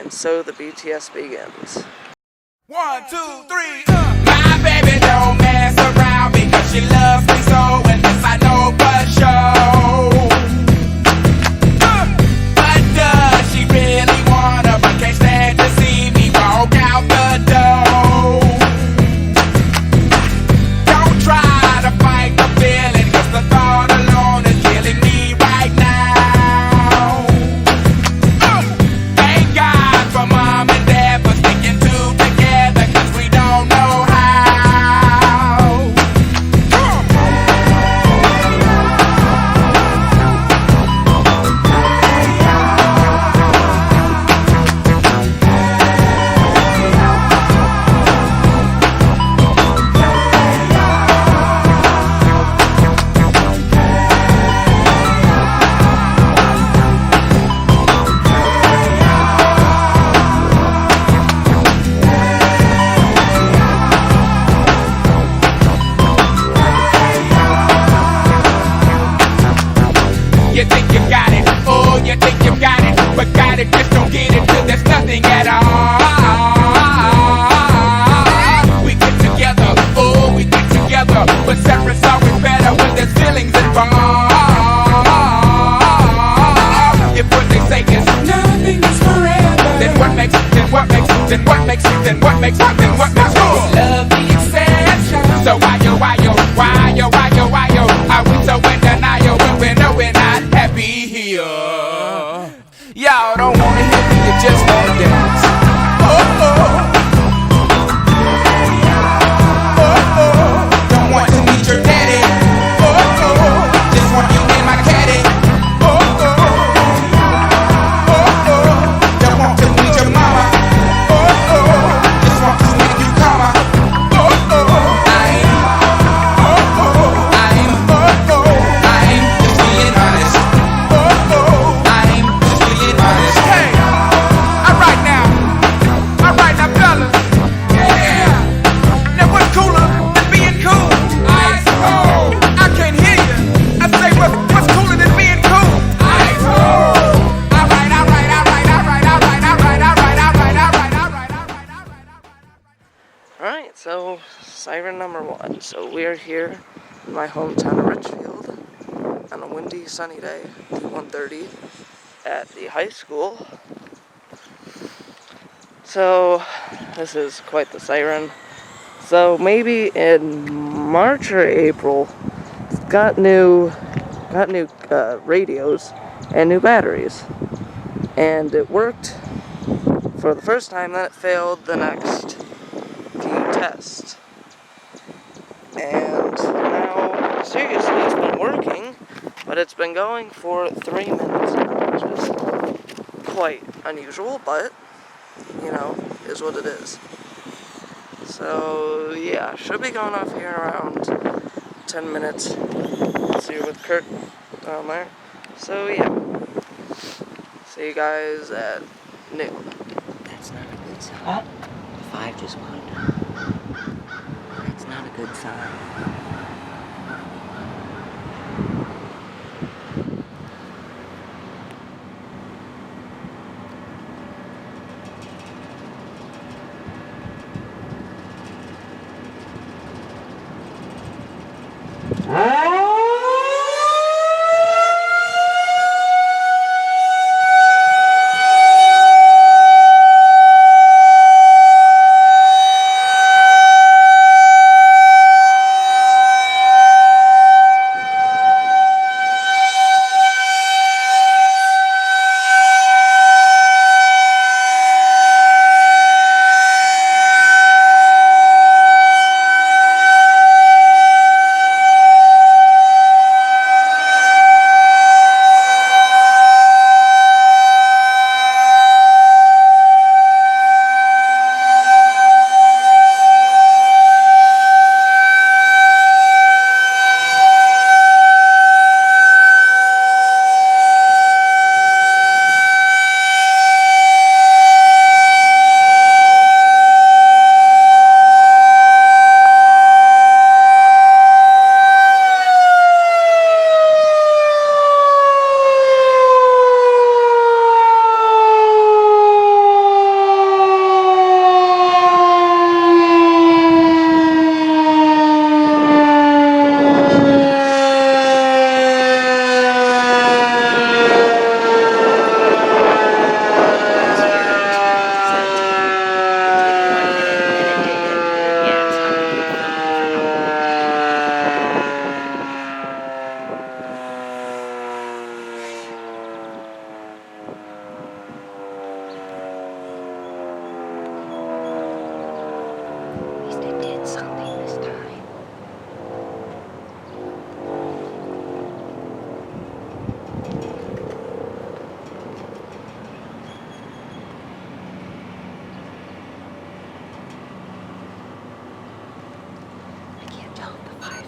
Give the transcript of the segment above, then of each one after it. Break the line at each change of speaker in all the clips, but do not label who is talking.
Alright, so the BTS begins.
1, 2, 3, My baby don't mess around because she loves me so, and this I know for sure. But does she really wanna, but can't stand to see me walk out the door? Don't try to fight the feeling, cause the thought alone is killing me right now. Thank God for mom and dad for sticking together, cause we don't know how. You think you got it, oh, you think you got it, but got it, just don't get it till there's nothing at all. We get together, oh, we get together, but separate's always better when there's feelings involved. If what they say is nothing is forever, then what makes love the exception? So why yo, are we so in denial when we know we're not happy here? Y'all don't wanna hear me, you just wanna dance. Don't want to meet your daddy. Just want you in my caddy. Don't want to meet your mama. Just want to make you calmer. I'm just being honest. I'm just being honest. Hey, alright now, fellas. Yeah. Now what's cooler than being cool? Ice cold. I can't hear you. I say what's cooler than being cool? Ice cold. Alright.
Alright, so Siren number 1. So we are here in my hometown of Richfield on a windy, sunny day, 1:30 at the high school. So this is quite the siren. So maybe in March or April, it's got new radios and new batteries, and it worked for the first time. Then it failed the next few tests, and now seriously, it's been working, but it's been going for 3 minutes now, which is quite unusual, but you know, is what it is. So yeah, should be going off here around 10 minutes. See you with Kurt down there. So yeah, see you guys at noon.
That's not a good sign. 5 just won. That's not a good sign.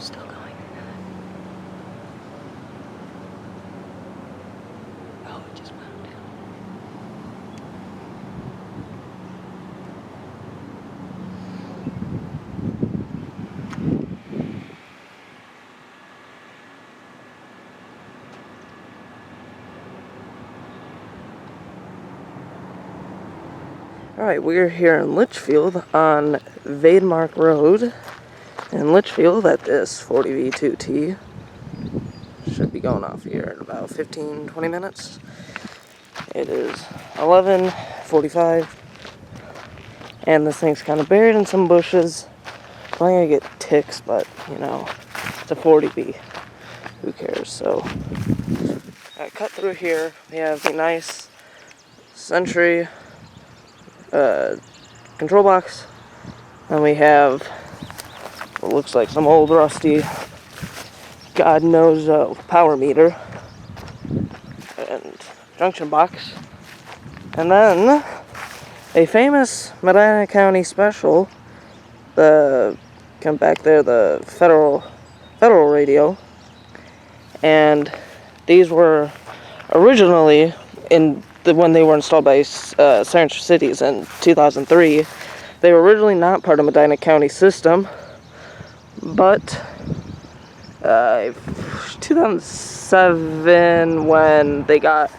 Still going or not? Oh, it just wound down.
Alright, we're here in Litchfield on Vademark Road in Litchfield at this 40V2T. Should be going off here in about 15-20 minutes. It is 11:45 and this thing's kind of buried in some bushes. Probably gonna get ticks, but you know, it's a 40V. Who cares? So I cut through here. We have the nice Century control box, and we have what looks like some old rusty, God knows, power meter and junction box, and then a famous Medina County special. Come back there, the federal radio, and these were originally when they were installed by Siren cities in 2003. They were originally not part of Medina County system, but 2007, when they got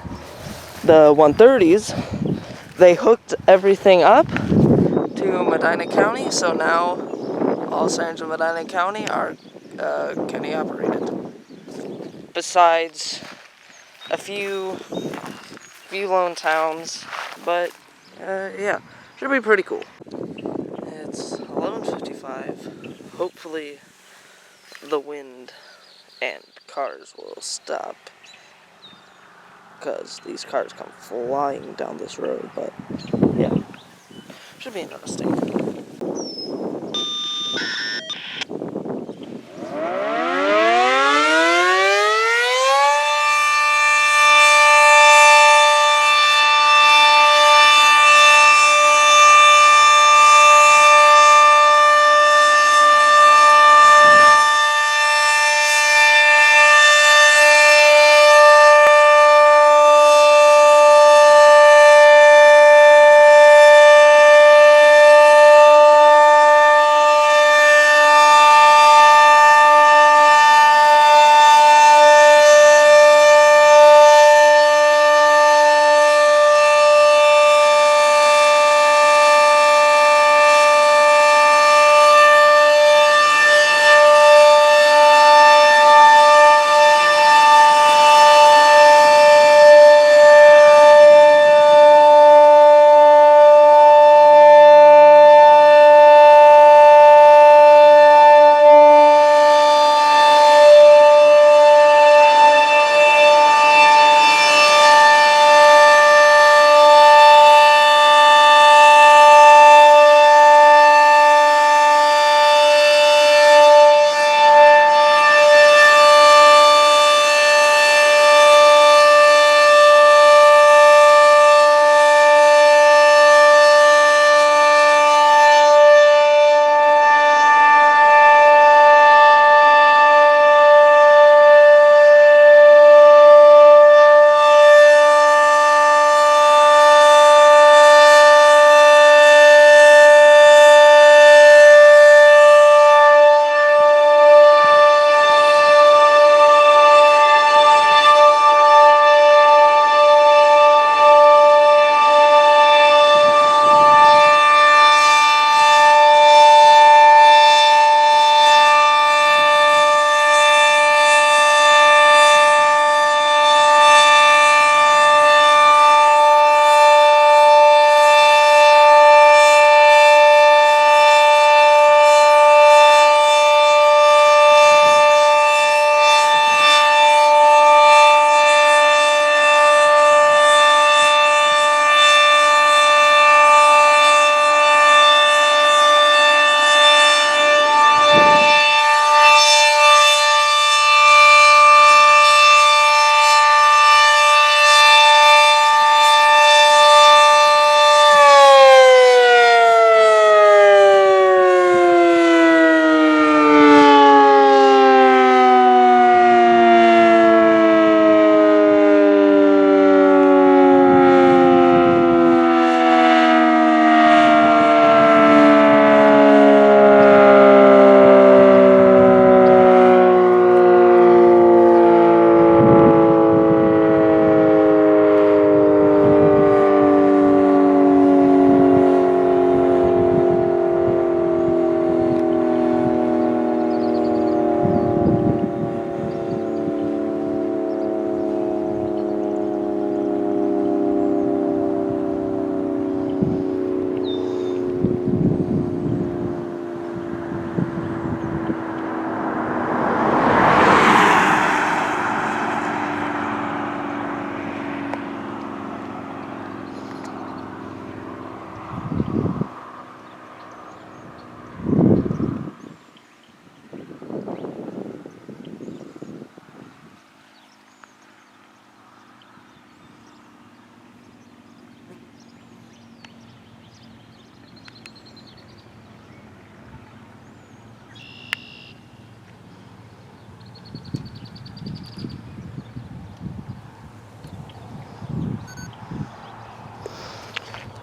the 130s, they hooked everything up to Medina County, so now all Sirens in Medina County are county operated. Besides a few lone towns, but yeah, should be pretty cool. It's 11:55. Hopefully the wind and cars will stop, because these cars come flying down this road, but yeah, should be interesting.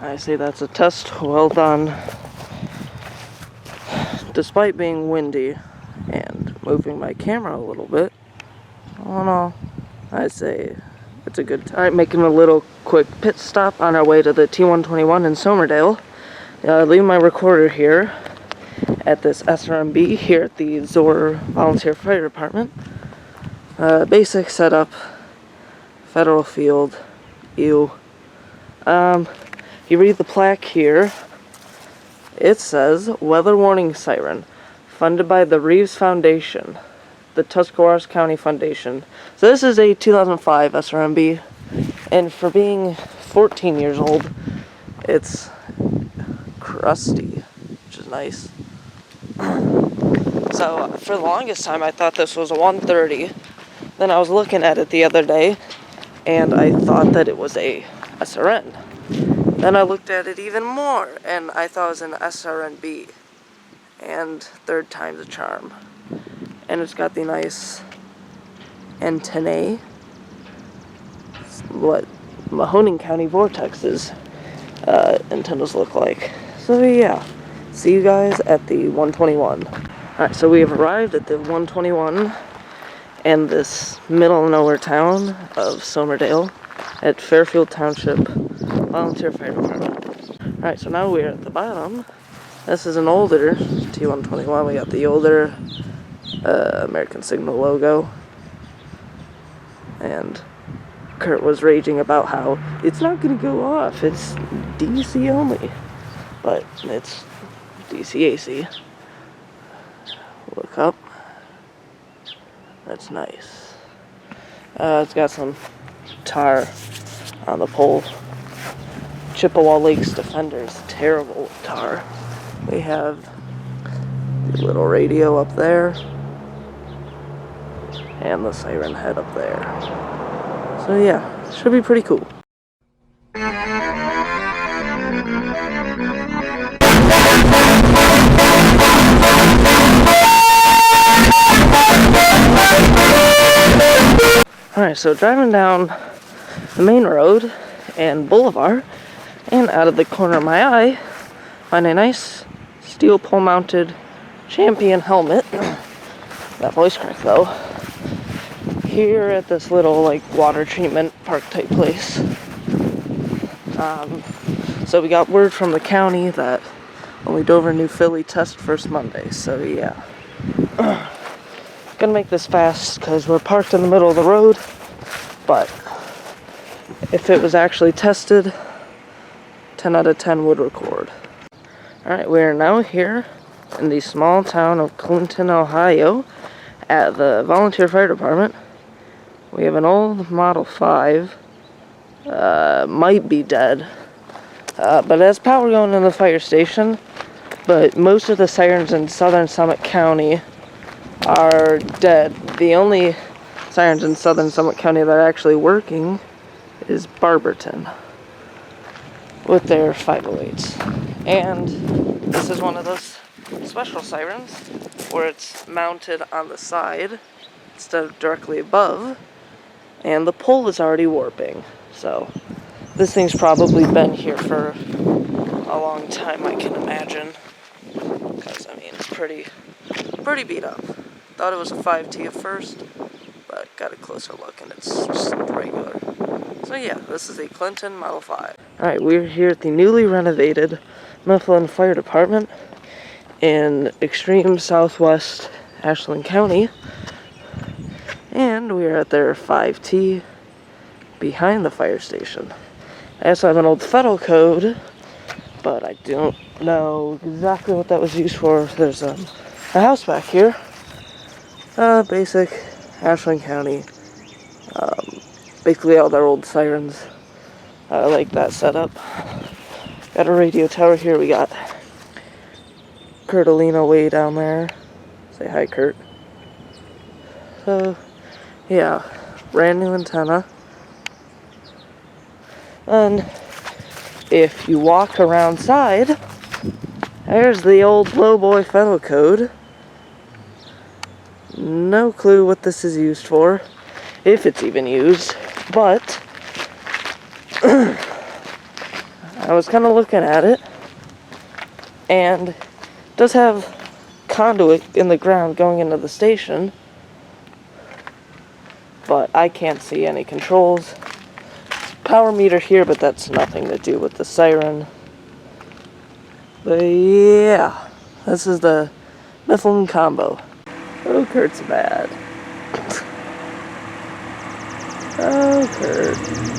I say that's a test well done. Despite being windy and moving my camera a little bit, all in all, I'd say it's a good time. Alright, making a little quick pit stop on our way to the T121 in Somerdale. Leave my recorder here at this SRMB here at the Zor Volunteer Fire Department. Basic setup, federal field, you read the plaque here. It says, Weather Warning Siren, funded by the Reeves Foundation, the Tuscarawas County Foundation. So this is a 2005 SRMB, and for being 14 years old, it's crusty, which is nice. So for the longest time I thought this was a 130. Then I was looking at it the other day, and I thought that it was a SRN. Then I looked at it even more, and I thought it was an SRNB. And third time's a charm. And it's got the nice antennae. What Mahoning County Vortex's antennas look like. So yeah, see you guys at the 121. Alright, so we have arrived at the 121 in this middle of nowhere town of Somerdale at Fairfield Township Volunteer Fire Department. Alright, so now we're at the bottom. This is an older T121. We got the older American Signal logo. And Kurt was raging about how it's not going to go off. It's DC only. But it's DC-AC. Look up. That's nice. It's got some tar on the pole. Chippewa Lakes Defenders, terrible tar. We have the little radio up there, and the siren head up there. So yeah, should be pretty cool. Alright, so driving down the main road and boulevard, and out of the corner of my eye, find a nice steel pole mounted Champion helmet. That voice crack though. Here at this little like water treatment park type place. So we got word from the county that only Dover and New Philly test first Monday, so yeah. Gonna make this fast because we're parked in the middle of the road, but if it was actually tested, 10 out of 10 would record. Alright, we are now here in the small town of Clinton, Ohio, at the Volunteer Fire Department. We have an old Model 5, might be dead, but it has power going in the fire station, but most of the sirens in southern Summit County are dead. The only sirens in southern Summit County that are actually working is Barberton with their 508s. And this is one of those special sirens where it's mounted on the side instead of directly above, and the pole is already warping. So this thing's probably been here for a long time, I can imagine, because I mean it's pretty beat up. Thought it was a 5T at first, but got a closer look and it's just regular. So yeah, this is a Clinton Model 5. Alright, we're here at the newly renovated Mifflin Fire Department in extreme southwest Ashland County. And we're at their 5T behind the fire station. I also have an old federal code, but I don't know exactly what that was used for. There's a house back here. Basic Ashland County. Basically all their old sirens. I like that setup. Got a radio tower here. We got Kurtalina way down there. Say hi, Kurt. So, yeah, brand new antenna. And if you walk around side, there's the old lowboy federal code. No clue what this is used for, if it's even used, but I was kind of looking at it, and it does have conduit in the ground going into the station, but I can't see any controls. Power meter here, but that's nothing to do with the Siren. But yeah, this is the Mifflin combo. Oh, Kurt's bad. Oh, Kurt.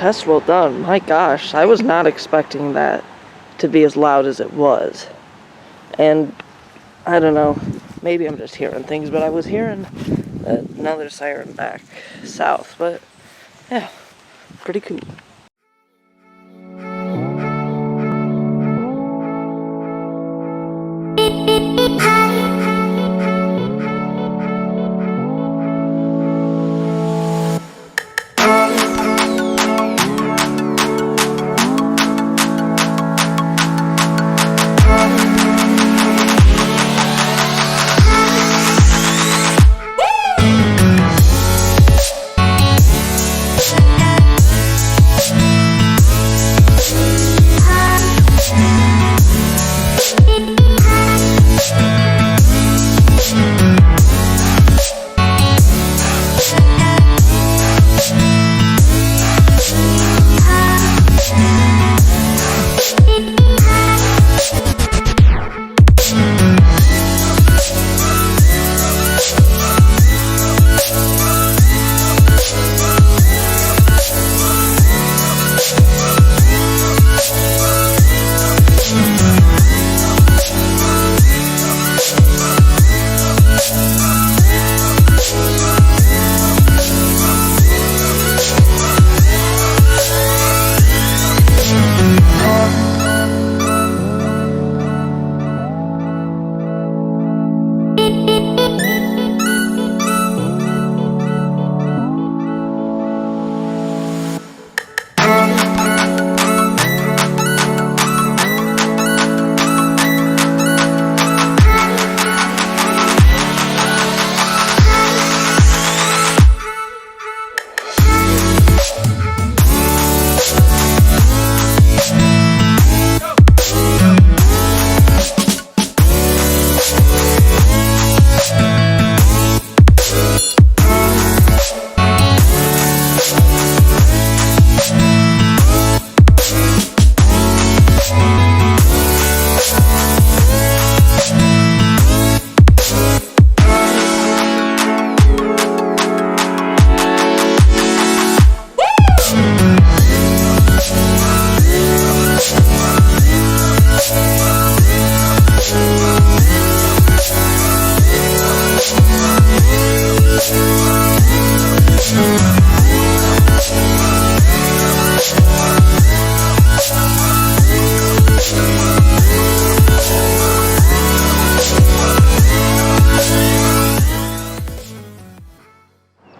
test well done. My gosh, I was not expecting that to be as loud as it was. And I don't know, maybe I'm just hearing things, but I was hearing another siren back south. But yeah, pretty cool.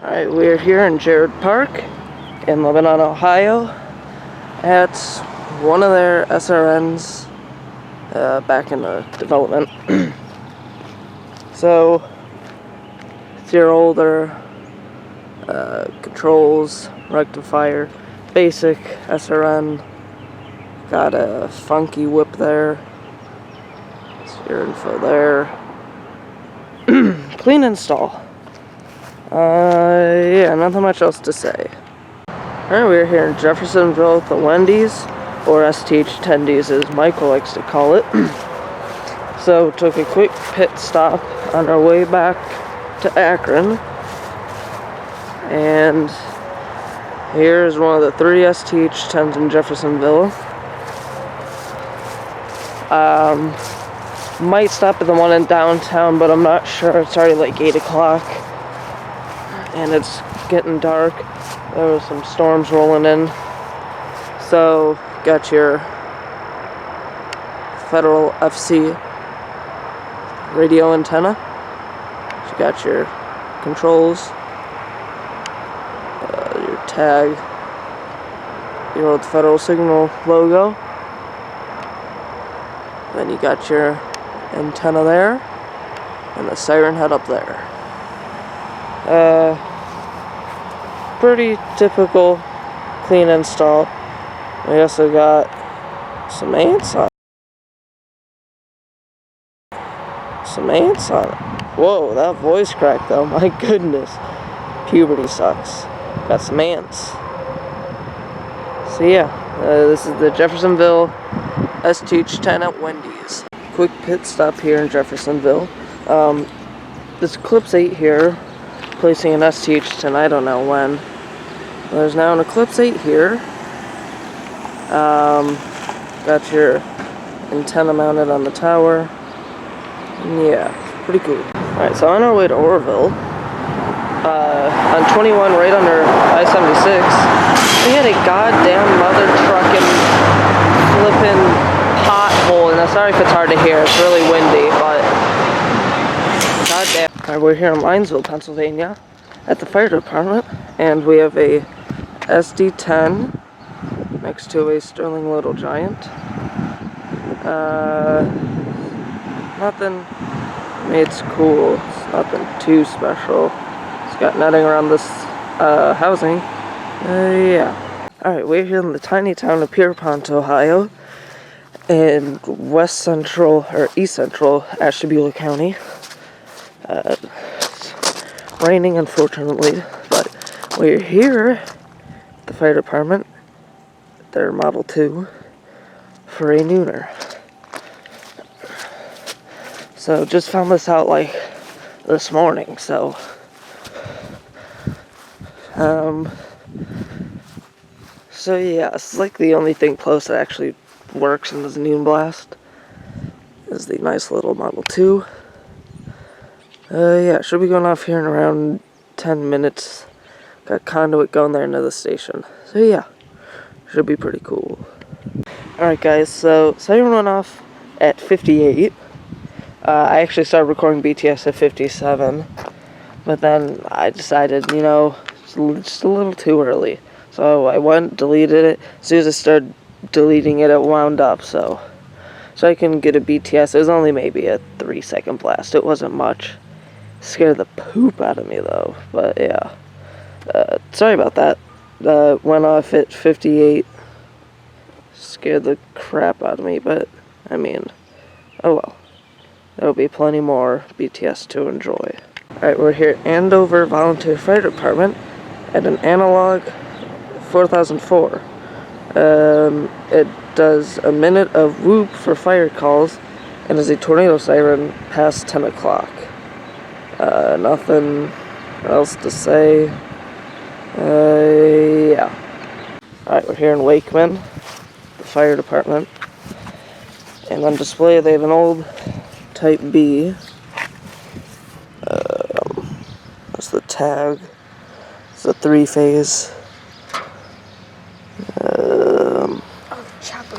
Alright, we're here in Jared Park in Lebanon, Ohio at one of their SRNs back in the development. So, it's your older controls, rectifier, basic SRN. Got a funky whip there. It's your info there. Clean install. Yeah, nothing much else to say. Alright, we're here in Jeffersonville at the Wendy's, or STH Tendies as Michael likes to call it. So, took a quick pit stop on our way back to Akron. And here's one of the 3 STH 10s in Jeffersonville. Might stop at the one in downtown, but I'm not sure. It's already like 8 o'clock. And it's getting dark. There was some storms rolling in. So, got your Federal FC radio antenna. You got your controls, your tag, your old Federal Signal logo. Then you got your antenna there, and the siren head up there. Pretty typical clean install. We also got some ants on it. Whoa, that voice crack though, my goodness. Puberty sucks. Got some ants. So yeah, this is the Jeffersonville STH 10 at Wendy's. Quick pit stop here in Jeffersonville. This Eclipse 8 here, placing an STH 10, I don't know when. There's now an Eclipse 8 here, Got your antenna mounted on the tower. Yeah, pretty cool. Alright, so on our way to Orville, on 21 right under I-76, we had a goddamn mother trucking flipping pothole, and I'm sorry if it's hard to hear, it's really windy, but goddamn. Alright, we're here in Linesville, Pennsylvania, at the fire department, and we have a SD-10 next to a Sterling Little Giant. Nothing, I mean, it's cool, it's nothing too special. It's got netting around this housing. Yeah. Alright, we're here in the tiny town of Pierpont, Ohio, in west central, or east central, Ashtabula County. It's raining, unfortunately, but we're here at the fire department, their Model 2, for a nooner. So, just found this out, like, this morning, so... So yeah, it's like the only thing close that actually works in this noon blast is the nice little Model 2. Yeah, should be going off here in around 10 minutes. Got conduit going there into the station. So yeah, should be pretty cool. Alright guys, so Siren went off at 58. I actually started recording BTS at 57. But then I decided, you know, just a little too early. So I went, deleted it. As soon as I started deleting it, it wound up, so I can get a BTS. It was only maybe a 3-second blast. It wasn't much. Scared the poop out of me, though. But, yeah. Sorry about that. Went off at 58. Scared the crap out of me, but, I mean, oh well. There'll be plenty more BTS to enjoy. Alright, we're here at Andover Volunteer Fire Department at an analog 4004. It does a minute of whoop for fire calls and is a tornado siren past 10 o'clock. Nothing else to say. Yeah. Alright, we're here in Wakeman, the fire department. And on display they have an old Type B. That's the tag. It's a 3-phase.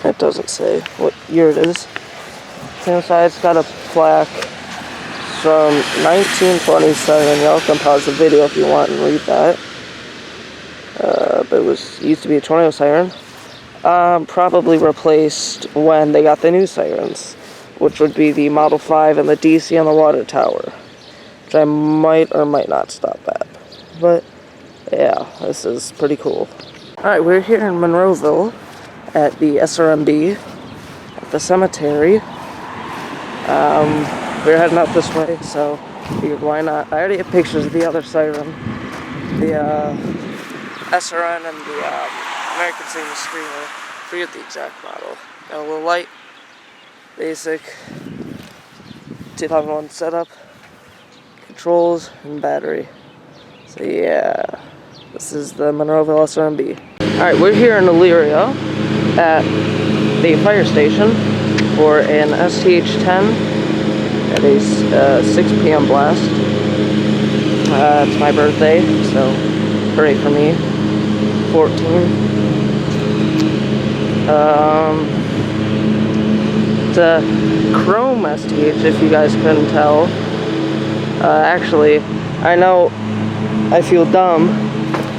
It doesn't say what year it is. Same side, it's got a plaque from 1927. Y'all can pause the video if you want and read that. But it used to be a tornado siren. Probably replaced when they got the new sirens, which would be the Model 5 and the DC on the water tower, which I might or might not stop at. But yeah, this is pretty cool. Alright, we're here in Monroeville at the SRMB, at the cemetery. We're heading out this way, so figured why not. I already have pictures of the other siren, the SRN and the American Singer Screamer. Forget the exact model. Got a little light, basic 2001 setup, controls, and battery. So yeah, this is the Monroeville SRMB. Alright, we're here in Elyria at the fire station for an STH-10 at a 6 p.m. blast. It's my birthday, so hooray for me. 14. It's a chrome STH, if you guys couldn't tell. Actually, I know I feel dumb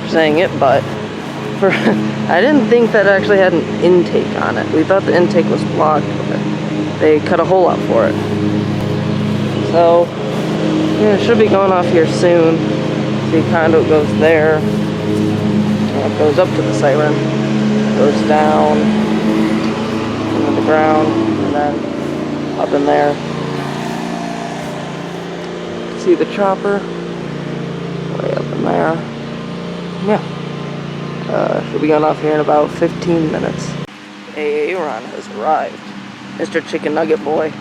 for saying it, but I didn't think that it actually had an intake on it. We thought the intake was blocked, but they cut a hole out for it. So, yeah, it should be going off here soon. The conduit goes there, and it goes up to the siren, goes down into the ground, and then up in there. See the chopper? Way up in there. Yeah. Should be going off here in about 15 minutes. Aaron has arrived. Mr. Chicken Nugget Boy.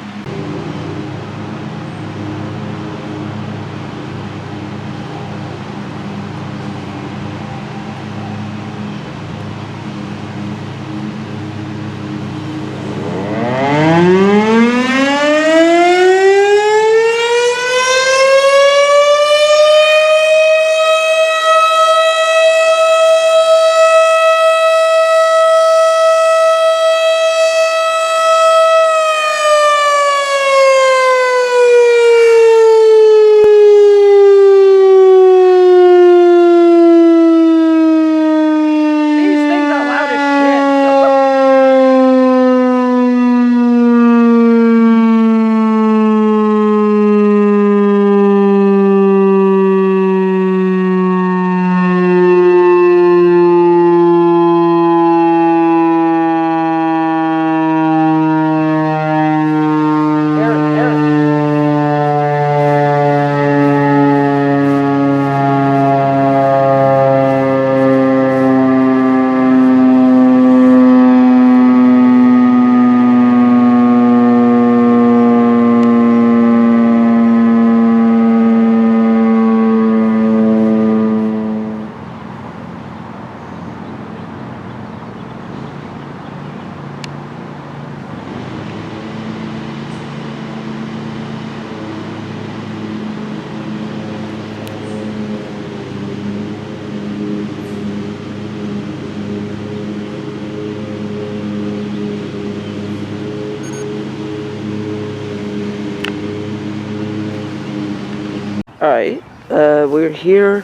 Alright, we're here,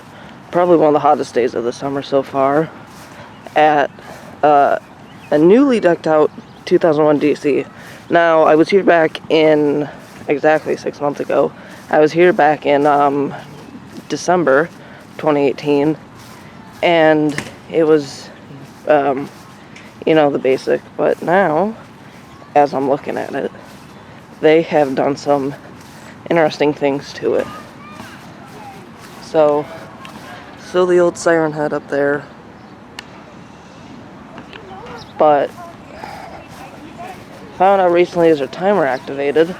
probably one of the hottest days of the summer so far, at a newly decked out 2001 DC. Now, I was here back in, exactly 6 months ago, I was here back in December 2018, and it was, you know, the basic, but now, as I'm looking at it, they have done some interesting things to it. So, still the old siren head up there, but found out recently there's a timer activated,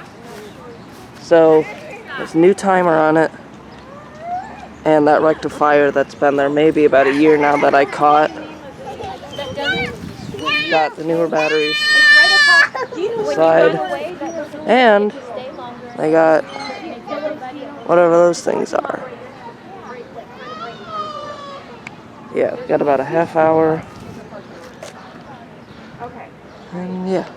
so there's a new timer on it, and that rectifier that's been there maybe about a year now that I caught, got the newer batteries side, and they got whatever those things are. Yeah, got about a half hour, and yeah.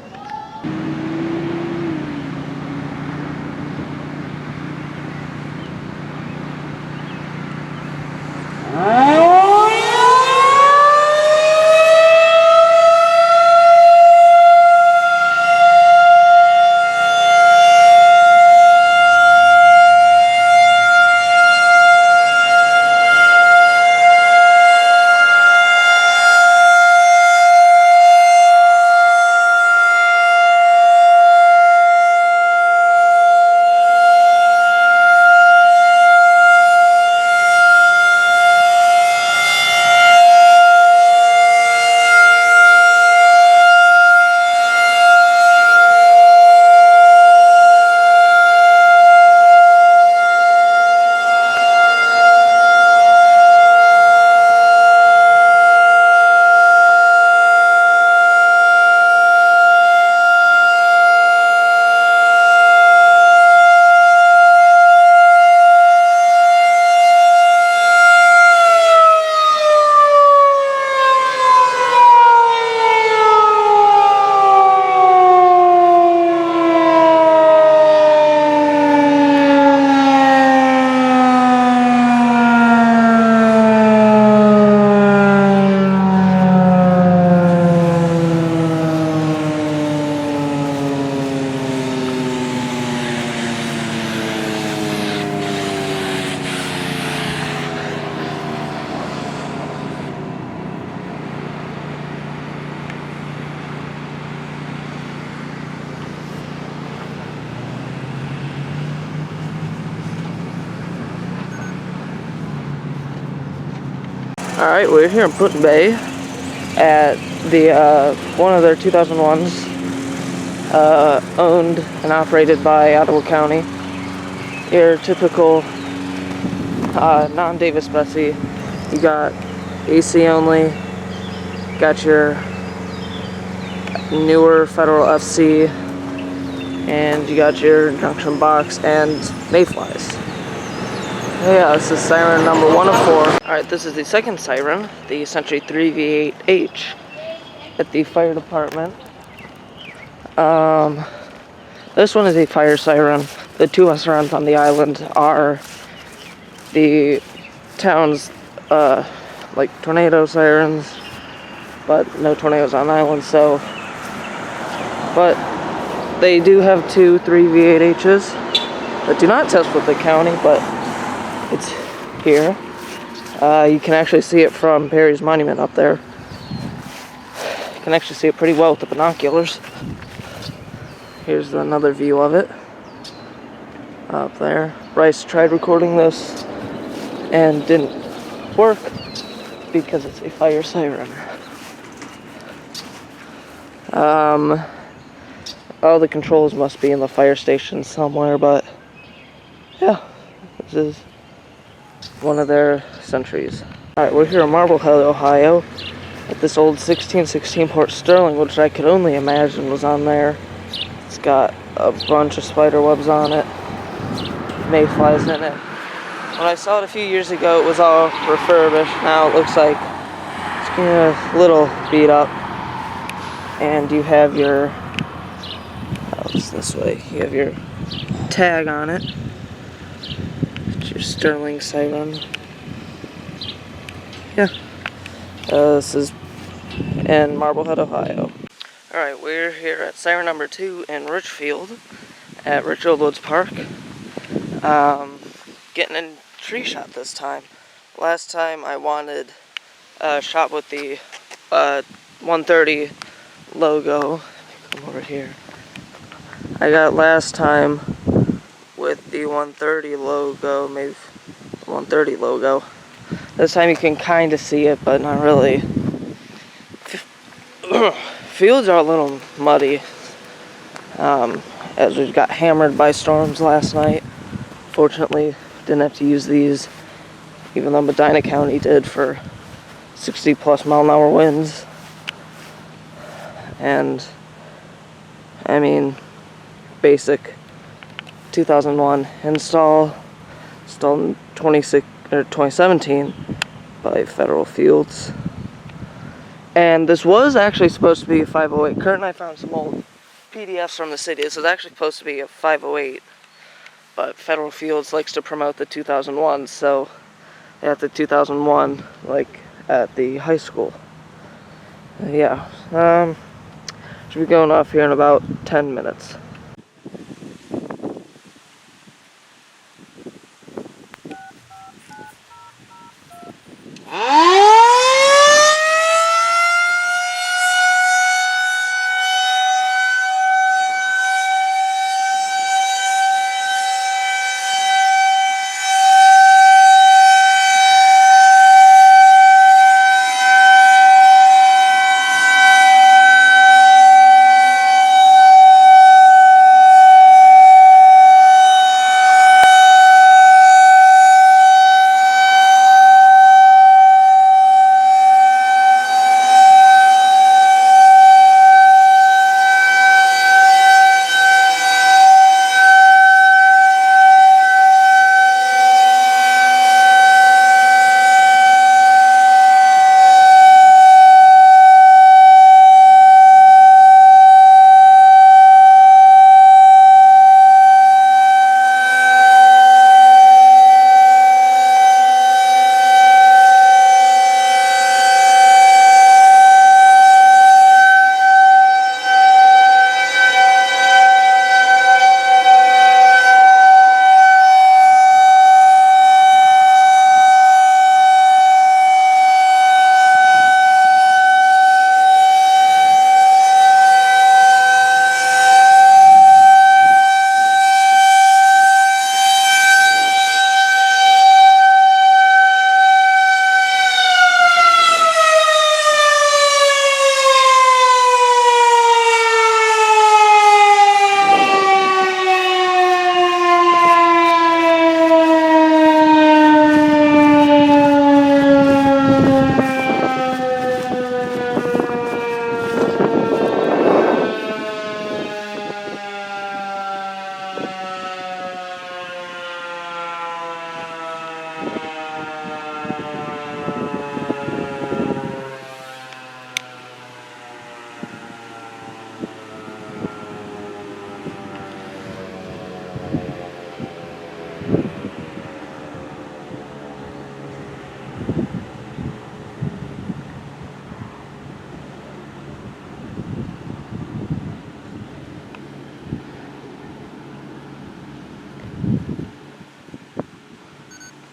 Alright, we're here in Put Bay at the one of their 2001s, owned and operated by Ottawa County. Your typical non-Davis Bessey. You got AC only, got your newer Federal FC, and you got your junction box and mayflies. Yeah, this is siren number 1 of 4. Alright, this is the second siren, the Century 3V8H at the fire department. This one is a fire siren. The 2 sirens on the island are the town's, like, tornado sirens, but no tornadoes on island, so. But they do have 2 3V8Hs that do not test with the county, but it's here. You can actually see it from Perry's Monument up there. You can actually see it pretty well with the binoculars. Here's another view of it. Up there. Bryce tried recording this and didn't work because it's a fire siren. All the controls must be in the fire station somewhere, but yeah, this is one of their Centuries. Alright, we're here in Marblehead, Ohio, at this old 1616 Port Sterling, which I could only imagine was on there. It's got a bunch of spider webs on it, mayflies in it. When I saw it a few years ago, it was all refurbished. Now it looks like it's getting a little beat up. And you have your, oh, it's this way, you have your tag on it. your Sterling Siren. Yeah. This is in Marblehead, Ohio. Alright, we're here at Siren number 2 in Richfield at Richfield Woods Park. Getting a tree shot this time. Last time I wanted a shot with the 130 logo. Come over here. I got last time with the 130 logo, maybe 130 logo. This time you can kind of see it, but not really. Fields are a little muddy, as we got hammered by storms last night. Fortunately, didn't have to use these, even though Medina County did, for 60+ mile-an-hour winds. And I mean, basic 2001 installed in 2017 by Federal Fields. And this was actually supposed to be a 508. Kurt and I found some old PDFs from the city. This was actually supposed to be a 508, but Federal Fields likes to promote the 2001, so they have the 2001 like at the high school. Yeah, should be going off here in about 10 minutes.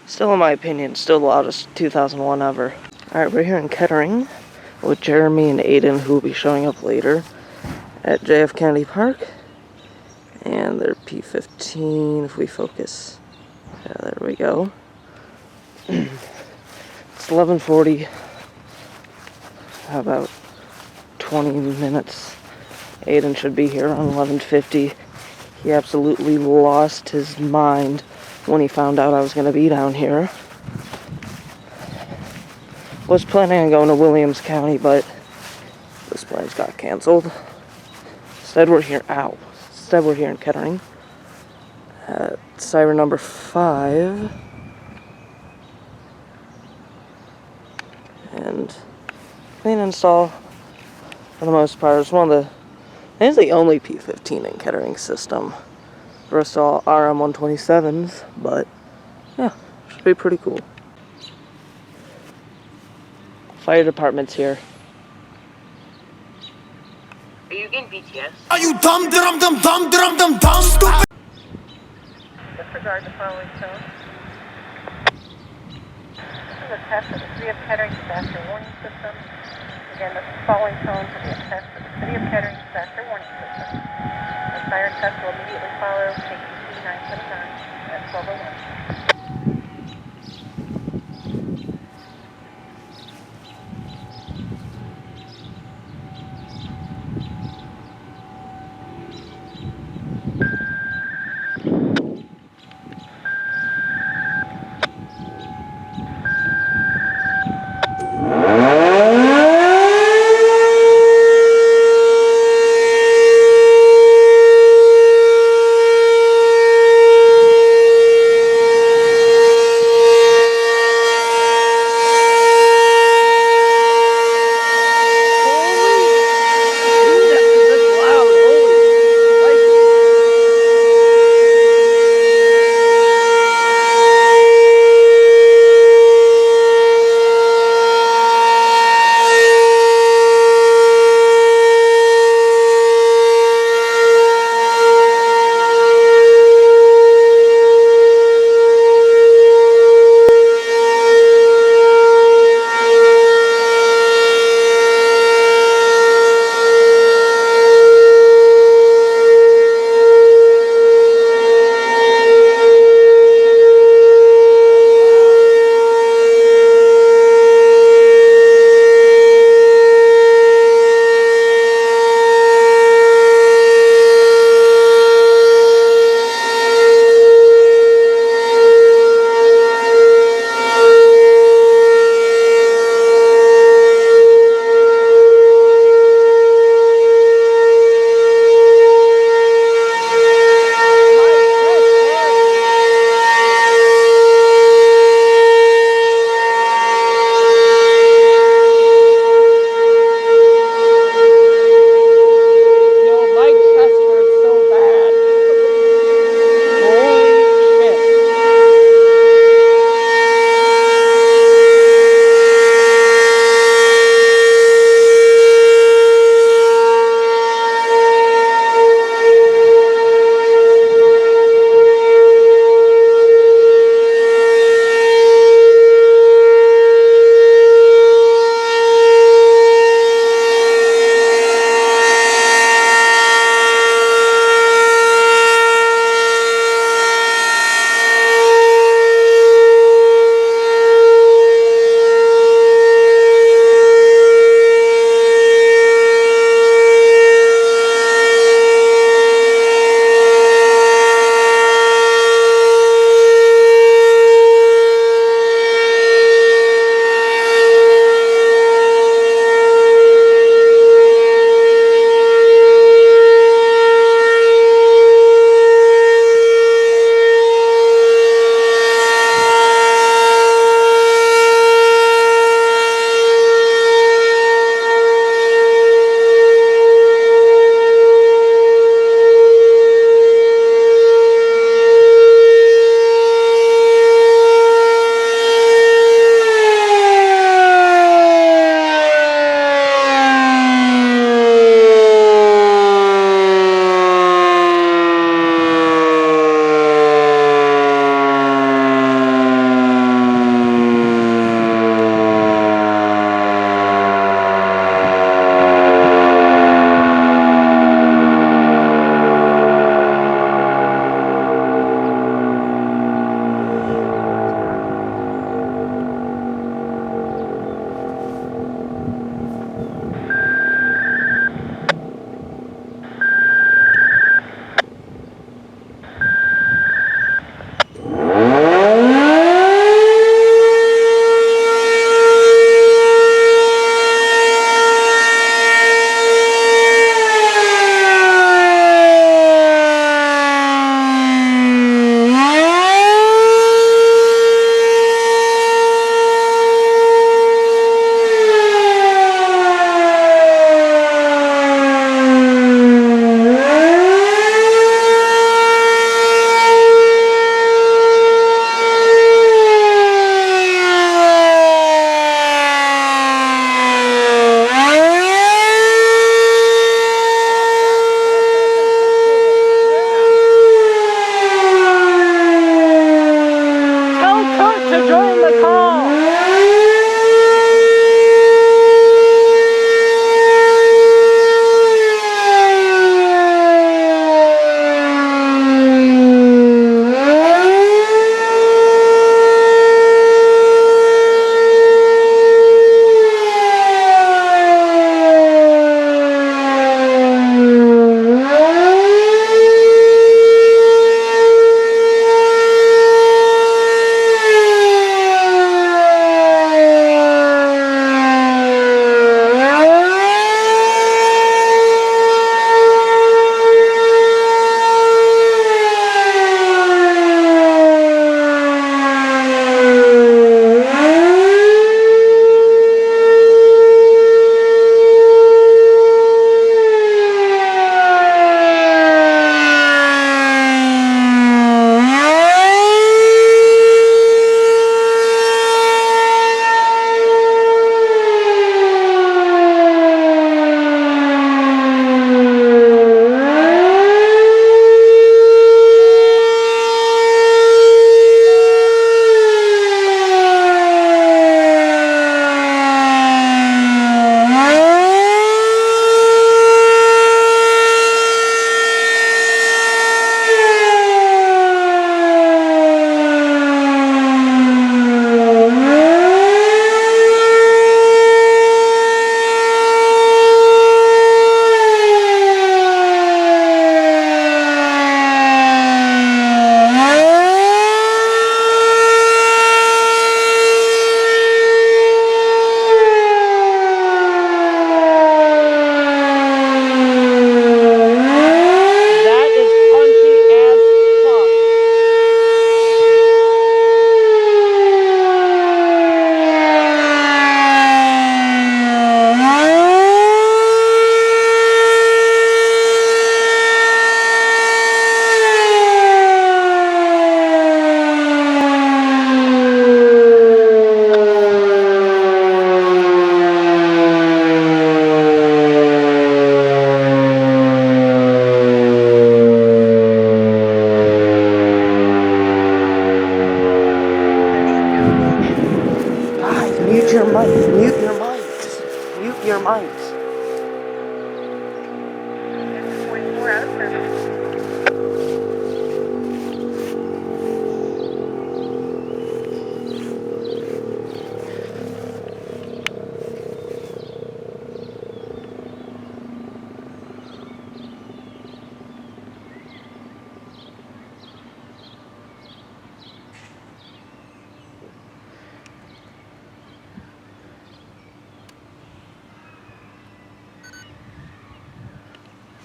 Still, in my opinion, still the loudest 2001 ever. Alright, we're here in Kettering with Jeremy and Aiden, who will be showing up later at JF Kennedy Park. And they're P15, if we focus. Yeah, there we go. It's 11:40. How about 20 minutes? Aiden should be here around 11:50. He absolutely lost his mind when he found out I was going to be down here. Was planning on going to Williams County, but those plans got canceled. Instead we're here in Kettering at Siren number 5. And clean install for the most part. It's one of the, I think it's the only P15 in Kettering system. The rest are all RM127s, but Yeah, should be pretty cool. Fire department's here.
Are you getting BTS?
Are you dumb, dumb, dumb, dumb, dumb, dumb, dumb, stupid?
Disregard the following tone. This is a test of the City of Kettering disaster warning system. Again, the following tone will be a test of the City of Kettering disaster warning system. The siren test will immediately follow KQC 979 at 1201.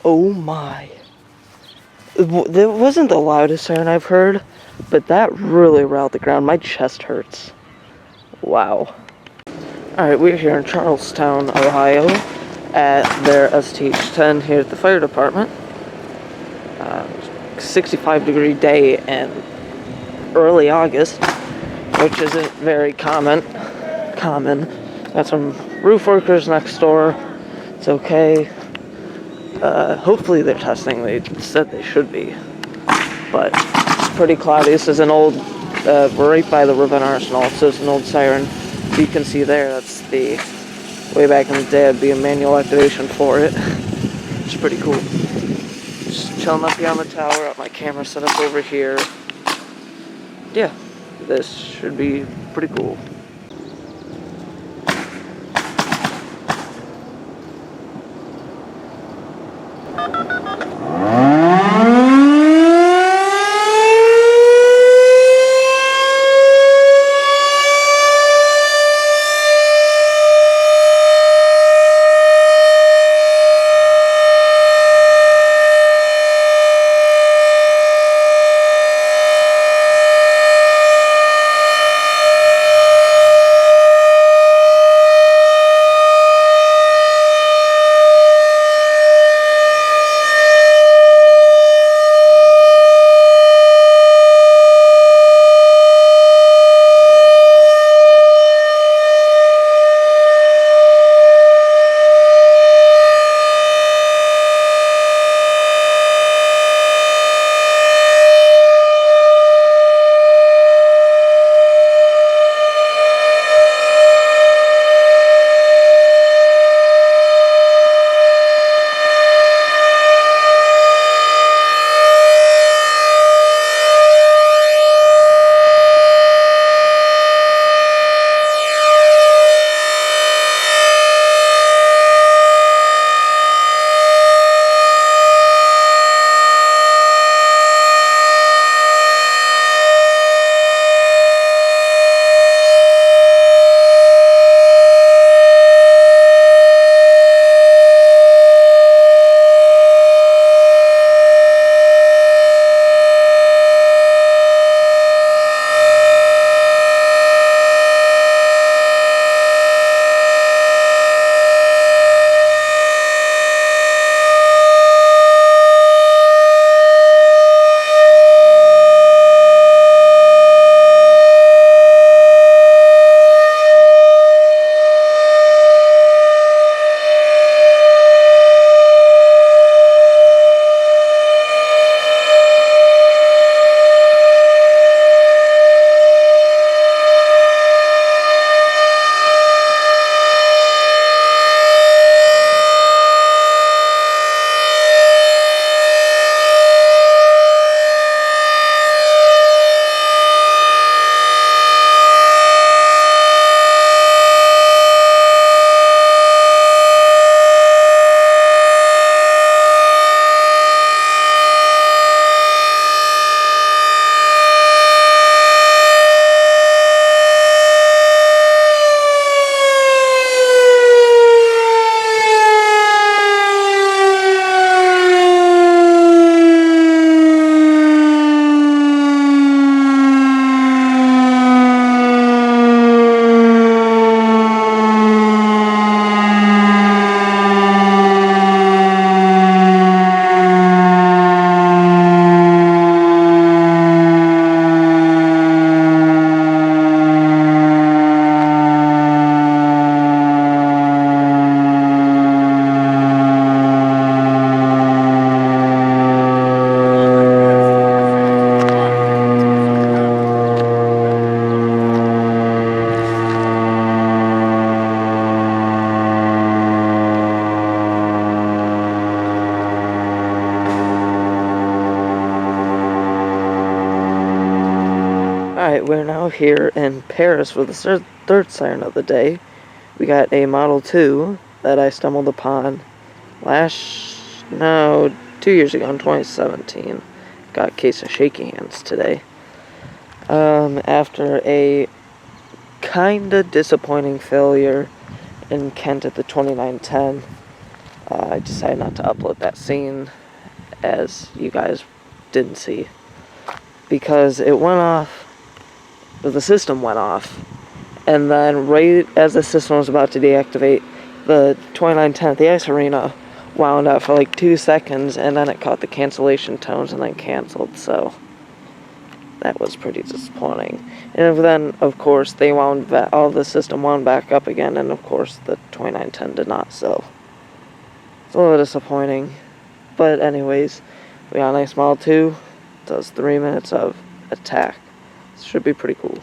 Oh my. That wasn't the loudest siren I've heard, but that really riled the ground. My chest hurts. Wow. Alright, we're here in Charlestown, Ohio, at their STH-10 here at the fire department. 65-degree day in early August, which isn't very common. Got some roof workers next door. It's okay. Hopefully they're testing. They said they should be. But it's pretty cloudy. This is an old, we're right by the Ravenna Arsenal. So it's an old siren. You can see there, that's the, way back in the day, it'd be a manual activation for it. It's pretty cool. Just chilling up here on the tower, got my camera set up over here. Yeah, this should be pretty cool. Alright, we're now here in Paris for the third siren of the day. We got a Model 2 that I stumbled upon 2 years ago in 2017. Got a case of shaky hands today. After a kinda disappointing failure in Kent at the 2910. I decided not to upload that scene, as you guys didn't see, because it went off, the system went off, and then right as the system was about to deactivate, the 2910 at the ice arena wound up for like 2 seconds, and then it caught the cancellation tones and then canceled, so that was pretty disappointing. And then, of course, they all the system wound back up again, and of course the 2910 did not, so it's a little disappointing. But anyways, we got a nice Model 2, does 3 minutes of attack. This should be pretty cool.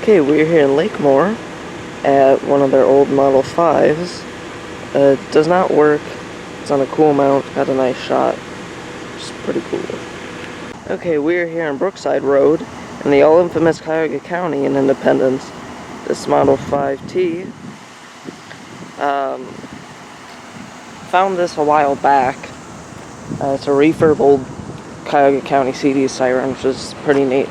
Okay, we're here in Lakemore at one of their old Model 5s. It does not work. It's on a cool mount, got a nice shot. It's pretty cool. Okay, we're here on Brookside Road in the all-infamous Cuyahoga County in Independence. This Model 5T. Found this a while back. It's a refurb old Cuyahoga County CD Siren, which is pretty neat.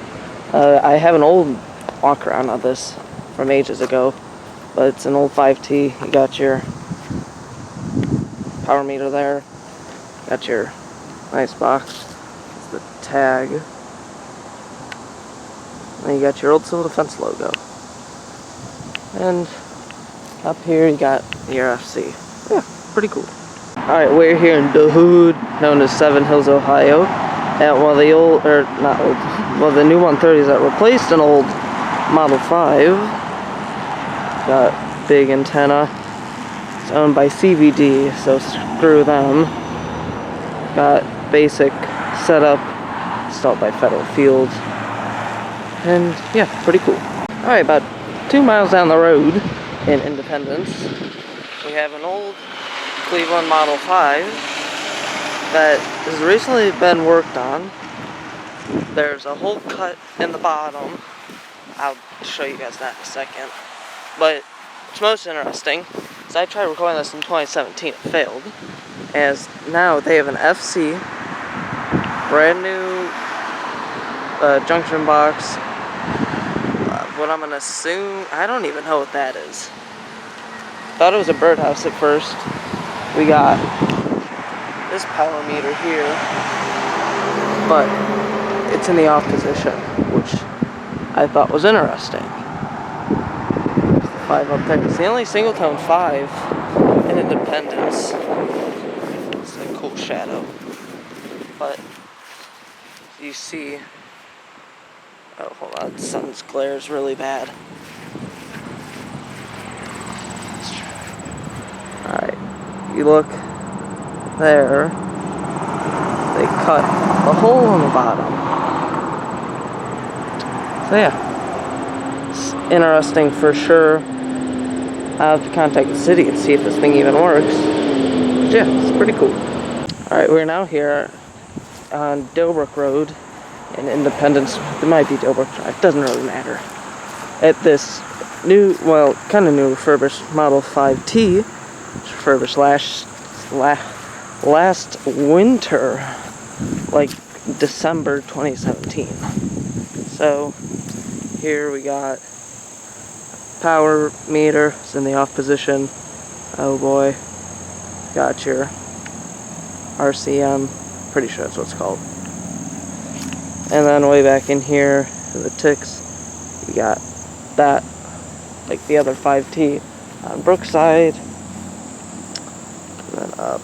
I have an old walk around on this from ages ago, but it's an old 5T. You got your power meter there, got your nice box, the tag, and you got your old Civil Defense logo, and up here you got your FC. Yeah, pretty cool. Alright, we're here in the hood, known as Seven Hills, Ohio, at one of the old, or not old, well, the new 130s that replaced an old Model 5. Got big antenna. It's owned by CVD, so screw them. Got basic setup installed by Federal Field. And yeah, pretty cool. Alright, about 2 miles down the road in Independence, we have an old Cleveland Model 5 that has recently been worked on. There's a hole cut in the bottom. I'll show you guys that in a second. But what's most interesting is I tried recording this in 2017. It failed. As now they have an FC, brand new junction box. What I'm gonna assume, I don't even know what that is. Thought it was a birdhouse at first. We got this power meter here, but it's in the off position, which I thought was interesting. There's the 5 up there. It's the only single tone 5 in Independence. It's a cool shadow. But you see, oh hold on, the sun's glare is really bad. Alright, you look there, they cut a hole in the bottom. So yeah, it's interesting for sure. I'll have to contact the city and see if this thing even works. But yeah, it's pretty cool. Alright, we're now here on Dilbrook Road in Independence. It might be Dilbrook Drive, doesn't really matter. At this new, well, kind of new refurbished Model 5T, which refurbished last winter, like December 2017. So here we got power meter, it's in the off position. Oh boy, got your RCM, pretty sure that's what it's called. And then way back in here, the ticks, you got that, like the other 5T on Brookside, and then up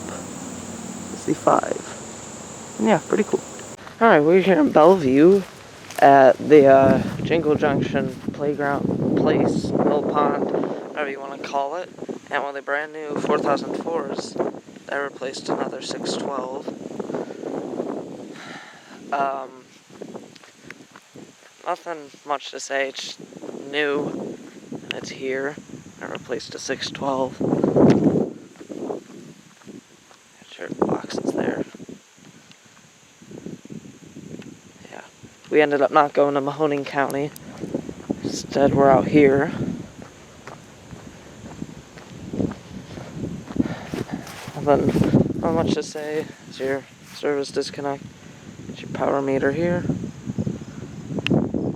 is the 5. And yeah, pretty cool. Alright, we're here in Bellevue at the Jingle Junction Playground Place, Mill Pond, whatever you want to call it. And one of the brand new 4004s that replaced another 612. Nothing much to say, it's new, and it's here. I replaced a 612. Sure, boxes there. Yeah, we ended up not going to Mahoning County. Instead, we're out here. Nothing, not much to say. It's your service disconnect. It's your power meter here.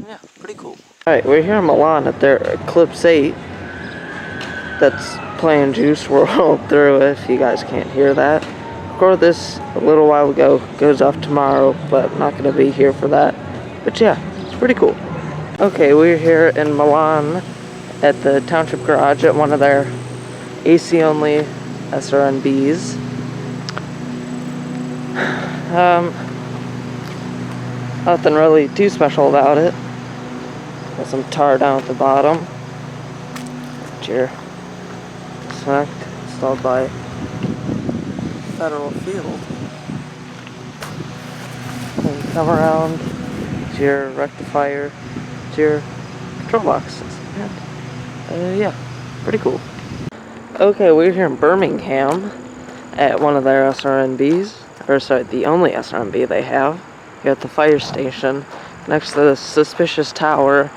Yeah, pretty cool. Alright, we're here in Milan at their Eclipse 8 that's playing Juice WRLD through it, if you guys can't hear that. Recorded this a little while ago, goes off tomorrow, but I'm not going to be here for that. But yeah, it's pretty cool. Okay, we're here in Milan at the Township Garage at one of their AC-only SRNBs. Nothing really too special about it. Got some tar down at the bottom. Cheer. Select, installed by Federal Field. And come around to your rectifier, to your control boxes. And, yeah, pretty cool. Okay, we're here in Birmingham at one of their SRNBs. Or sorry, the only SRNB they have. Here at the fire station, next to the suspicious tower.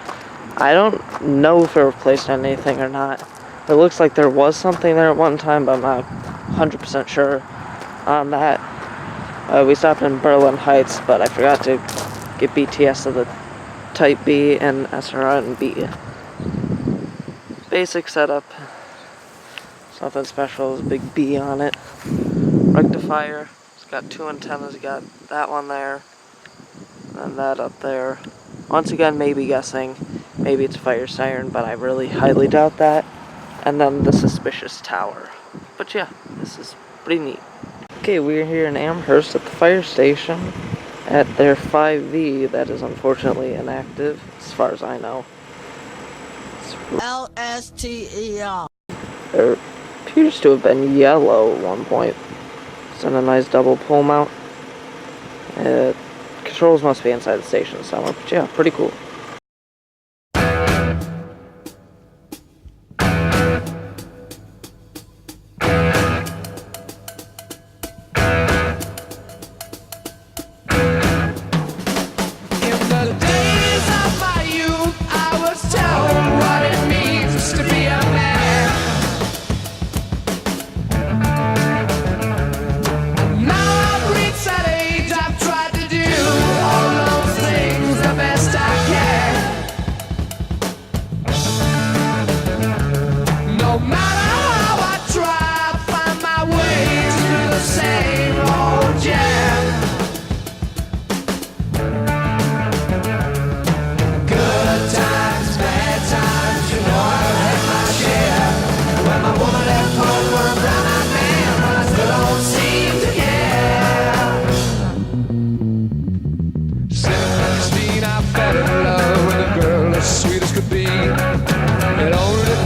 I don't know if it replaced anything or not. It looks like there was something there at one time, but I'm not 100% sure on that. We stopped in Berlin Heights, but I forgot to get BTS of the Type B and SRNB. Basic setup. It's nothing special. There's a big B on it. Rectifier. It's got two antennas. You got that one there. And that up there. Once again, maybe guessing. Maybe it's fire siren, but I really highly doubt that. And then the suspicious tower. But yeah, this is pretty neat. Okay, we're here in Amherst at the fire station at their 5V that is unfortunately inactive, as far as I know.
LSTER.
There appears to have been yellow at one point. It's in a nice double pull mount. Controls must be inside the station somewhere, but yeah, pretty cool.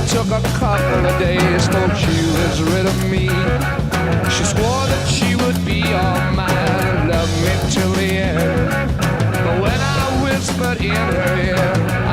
Took a couple of days till she was rid of me. She swore that she would be all mine and love me till the end. But when I whispered in her ear,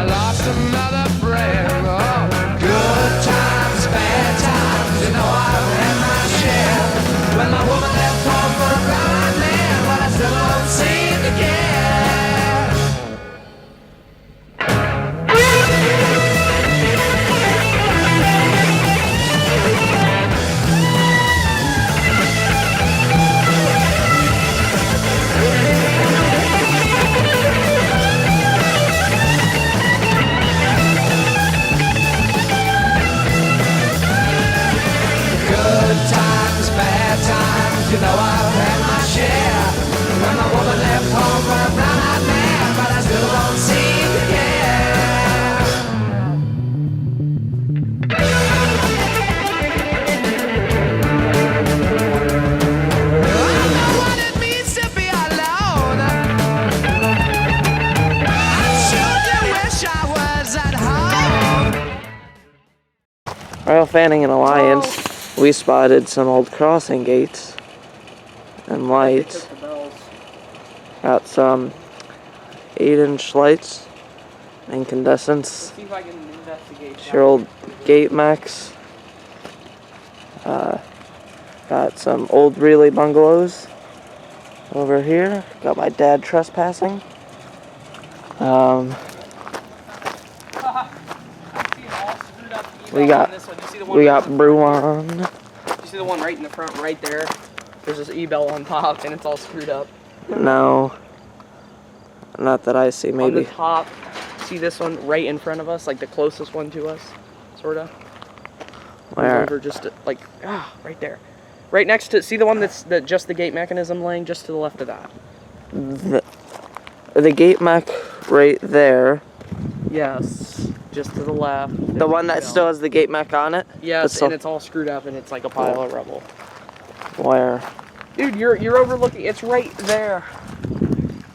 Royal Fanning and Alliance, we spotted some old crossing gates and lights. Got some 8-inch lights, incandescents.
See if I can investigate
Your old gate mechs. Got some old relay bungalows over here. Got my dad trespassing. We got Bruin.
You see the one right in the front, right there? There's this E-bell on top, and it's all screwed up.
No, not that I see.
On
Maybe.
the top, see this one right in front of us, like the closest one to us, sorta.
Where?
Over just like right there, right next to. See the one that's just the gate mechanism laying just to the left of that.
The gate mech right there.
Yes, just to the left.
The one that still has the gate mech on it.
Yes, and it's all screwed up, and it's like a pile of rubble.
Where?
Dude, you're overlooking. It's right there.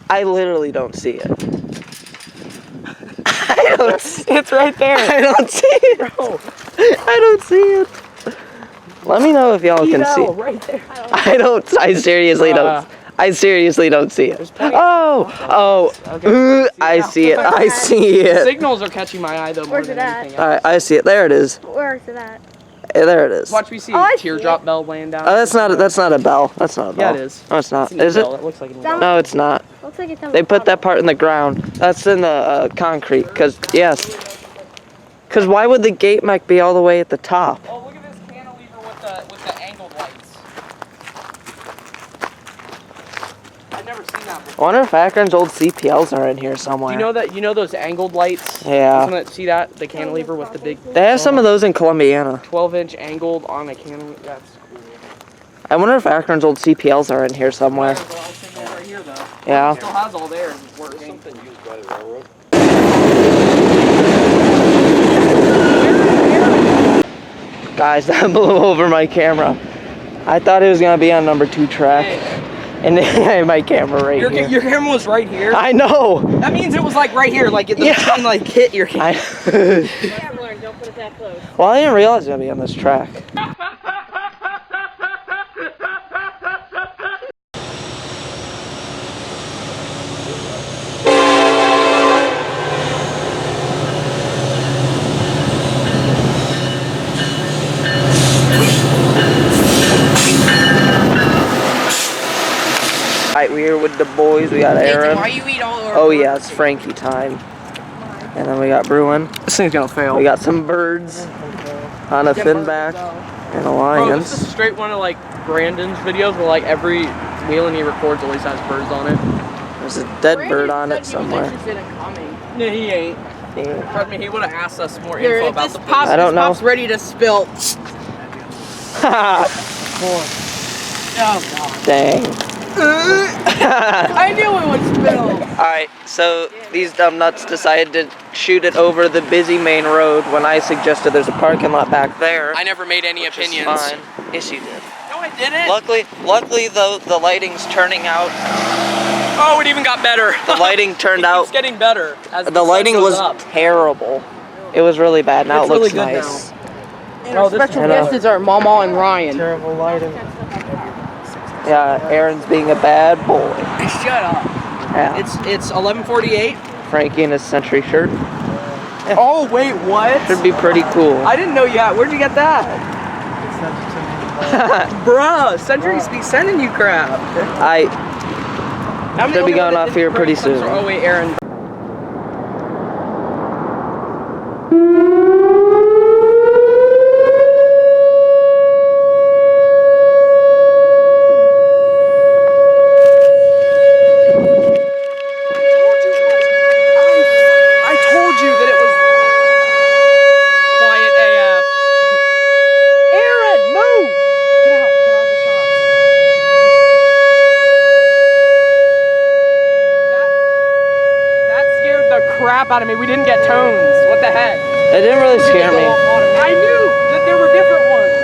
I literally don't see it.
It's right there.
I don't see it.
Bro.
I don't see it. Let me know if y'all can see it.
Right there.
I seriously don't. I seriously don't see it.
plenty-
Okay. I see it. I see
The
it.
signals are catching my eye though more
Where's
than
it at?
anything else.
Alright, I see it. There it is.
Where is it at?
There it is.
Watch me see
Oh, I
a
see
teardrop
it.
bell laying down.
That's not a bell. That's not a bell.
Yeah, it is.
No, it's not.
It's an
Is it?
E-bell. It looks like an E-bell.
No, it's not.
Looks like it's on
They
the
put that
bottom.
part in the ground. That's in the concrete. Cause why would the gate mech be all the way at the top?
Oh, look at this cantilever with the angled lights. I've never seen that before.
I wonder if Akron's old CPLs are in here somewhere.
You know those angled lights?
Yeah.
See that? The cantilever with the big
They have some of those in Columbiana.
12-inch angled on a cantilever. That's cool.
I wonder if Akron's old CPLs are in here somewhere.
There's a lot of signals right here though.
Yeah.
It still has all theirs. It's working.
Guys, that blew over my camera. I thought it was gonna be on number 2 track. And then I had my camera right here.
Your camera was right here.
I know.
That means it was like right here, like the thing like hit your camera.
Don't put it that close.
Well, I didn't realize it was gonna be on this track. Alright, we're here with the boys. We got Aaron.
Why you eat all over?
Oh yeah, it's Frankie time. And then we got Bruin.
This thing's gonna fail.
We got some birds on a finback and a
Bro,
lions.
this is straight one of like Brandon's videos where like every wheel he records always has birds on it.
There's a dead bird on it somewhere.
No, he ain't.
Yeah.
Trust me, he would have asked us more
Here,
info
if
about
this
the
pops,
I don't know.
Pop's ready to spill.
Dang.
I knew it would spill.
Alright, so these dumb nuts decided to shoot it over the busy main road when I suggested there's a parking lot back there.
I never made any
which is
opinions.
fine. Yes, you did.
No, I didn't.
Luckily though, the lighting's turning out.
Oh, it even got better.
The lighting turned
It
out.
keeps getting better. As
The lighting
sun goes
was
up.
terrible. It was really bad. Now
It's
it looks
really good
nice.
And our special
I know.
guests are Mama and Ryan.
Terrible lighting. Yeah, Aaron's being a bad boy.
Shut up.
Yeah.
It's 11:48.
Frankie in his Century shirt.
Oh wait, what?
Should be pretty cool.
I didn't know you had. Where'd you get that? Bruh, Century's be sending you crap.
I
I'm the
Should be
only one
going
that
off here
didn't
pretty
bring some
soon.
sort- Oh wait, Aaron. I told you that it was quiet AF. Aaron, move! Get out of the shot. That scared the crap out of me. We didn't get tones. What the heck?
It didn't really scare me.
I knew that there were different ones.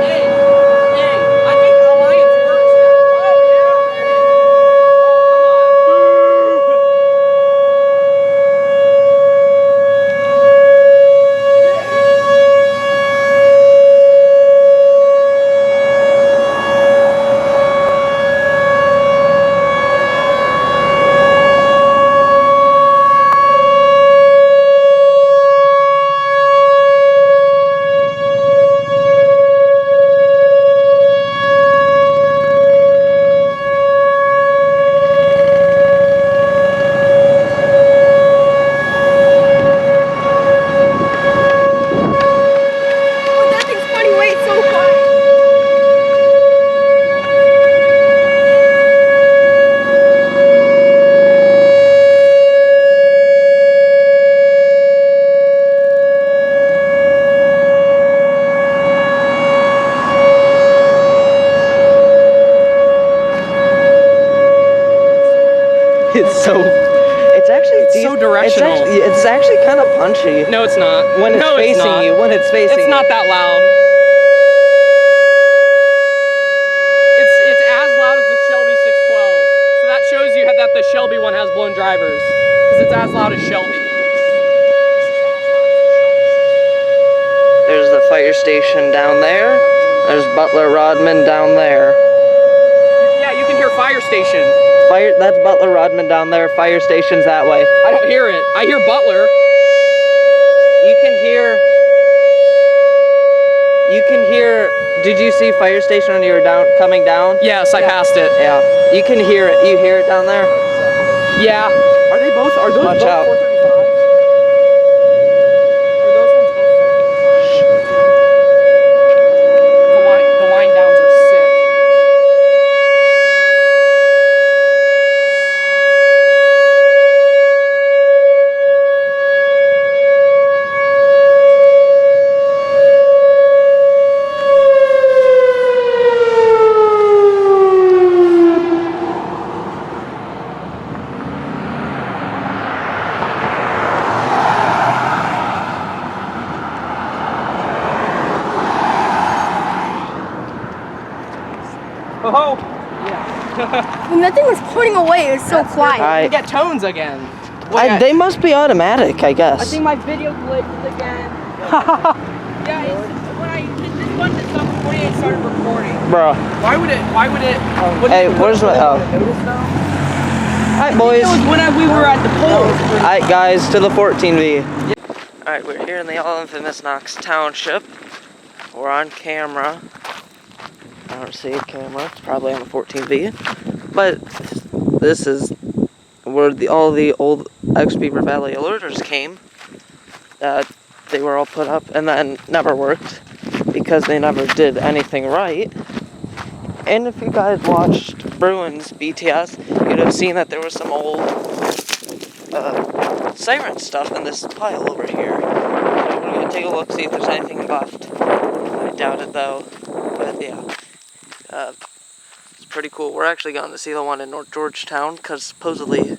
Hey, I think Alliance works now. Oh yeah, baby. Oh, come on.
It's actually
so directional.
It's actually kind of punchy.
No, it's not.
When it's
no,
facing
it's not.
you. When it's facing
It's
you.
not that loud. It's as loud as the Shelby 612. So that shows you that the Shelby one has blown drivers, because it's as loud as Shelby.
There's the fire station down there. There's Butler Rodman down there.
Yeah, you can hear fire station.
That's Butler Rodman down there. Fire station's that way.
I don't hear it. I hear Butler.
You can hear. Did you see fire station when you were coming down?
Yes, I passed it.
Yeah. You can hear it. You hear it down there?
Yeah. Are those
Watch
both
out.
435? Are those ones both 435? The line downs are sick. Oh, yeah.
When that thing was putting away, it was so quiet.
You get tones again.
They must be automatic, I guess.
I think my video glitched again. Yeah, when I hit this button to stop recording, it started recording.
Bro.
Why would it?
Hey, where's my? Oh. Alright, boys.
It was when we were at the poll.
Alright, guys, to the 14V. Alright, we're here in the all infamous Knox Township. We're on camera. I don't see a camera. It's probably on the 14V. But this is where all the old ex-Beaver Valley alerters came. They were all put up and then never worked because they never did anything right. And if you guys watched Bruins BTS, you'd have seen that there was some old Siren stuff in this pile over here. So we're gonna take a look, see if there's anything left. I doubt it though, but yeah. It's pretty cool. We're actually going to see the one in North Georgetown because supposedly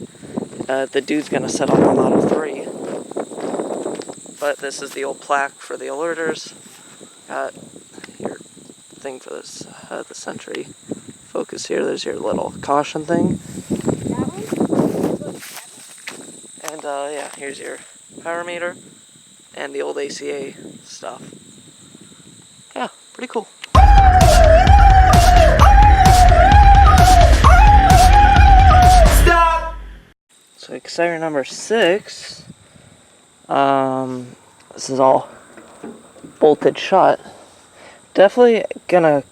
the dude's gonna set up a Model 3. But this is the old plaque for the alerters. Got your thing for this, the Sentry focus here. There's your little caution thing. And yeah, here's your power meter and the old ACA stuff. Yeah, pretty cool.
Stop!
So Siren number 6. This is all bolted shut. Definitely gonna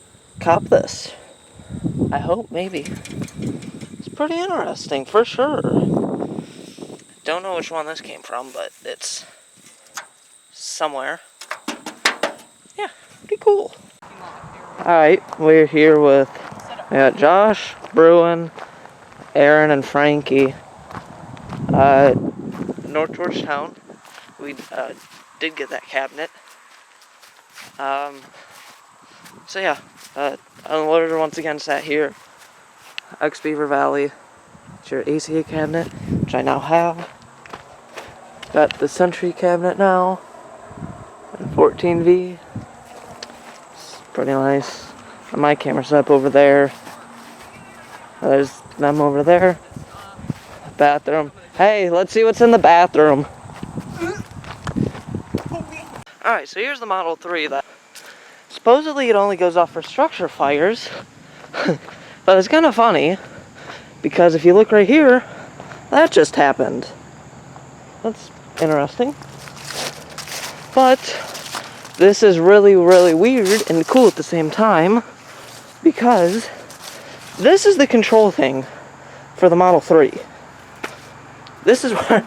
cop this. I hope, maybe. It's pretty interesting, for sure. Don't know which one this came from, but it's somewhere. Yeah, pretty cool. Alright, we're here with Josh, Bruin, Aaron, and Frankie. North Georgetown. We did get that cabinet. So yeah, unloader once again sat here. Ex-Beaver Valley. It's your ACA cabinet, which I now have. Got the Sentry cabinet now. And 14V. It's pretty nice. And my camera set up over there. There's them over there. Bathroom. Hey, let's see what's in the bathroom. Alright, so here's the Model 3 that supposedly it only goes off for structure fires. But it's kind of funny because if you look right here, that just happened. That's interesting. But this is really, really weird and cool at the same time because this is the control thing for the Model 3. This is where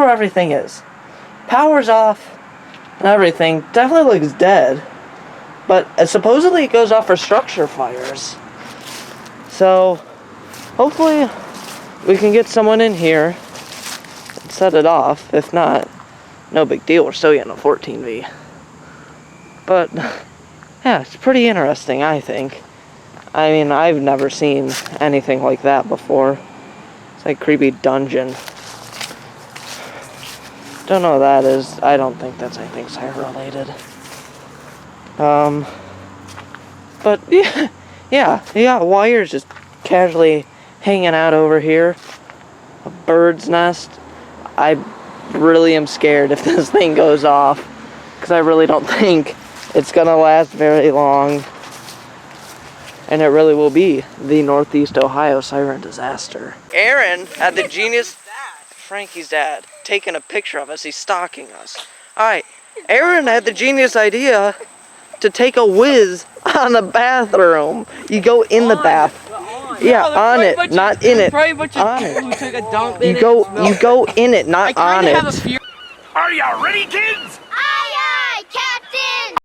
everything is. Power's off and everything. Definitely looks dead. But supposedly it goes off for structure fires. So hopefully we can get someone in here and set it off. If not, no big deal. We're still getting a 14V. But yeah, it's pretty interesting, I think. I mean, I've never seen anything like that before. like creepy dungeon. Don't know what that is. I don't think that's anything siren related. But yeah, you got wires just casually hanging out over here. A bird's nest. I really am scared if this thing goes off, because I really don't think it's gonna last very long. And it really will be the Northeast Ohio siren disaster. Aaron had the genius, Frankie's dad, taking a picture of us. He's stalking us. Alright, Aaron had the genius idea to take a whiz on the bathroom. You go in the bath. Yeah, on it, not in it. On it. You go in it, not on it.
Are you ready, kids?
Aye, aye, Captain!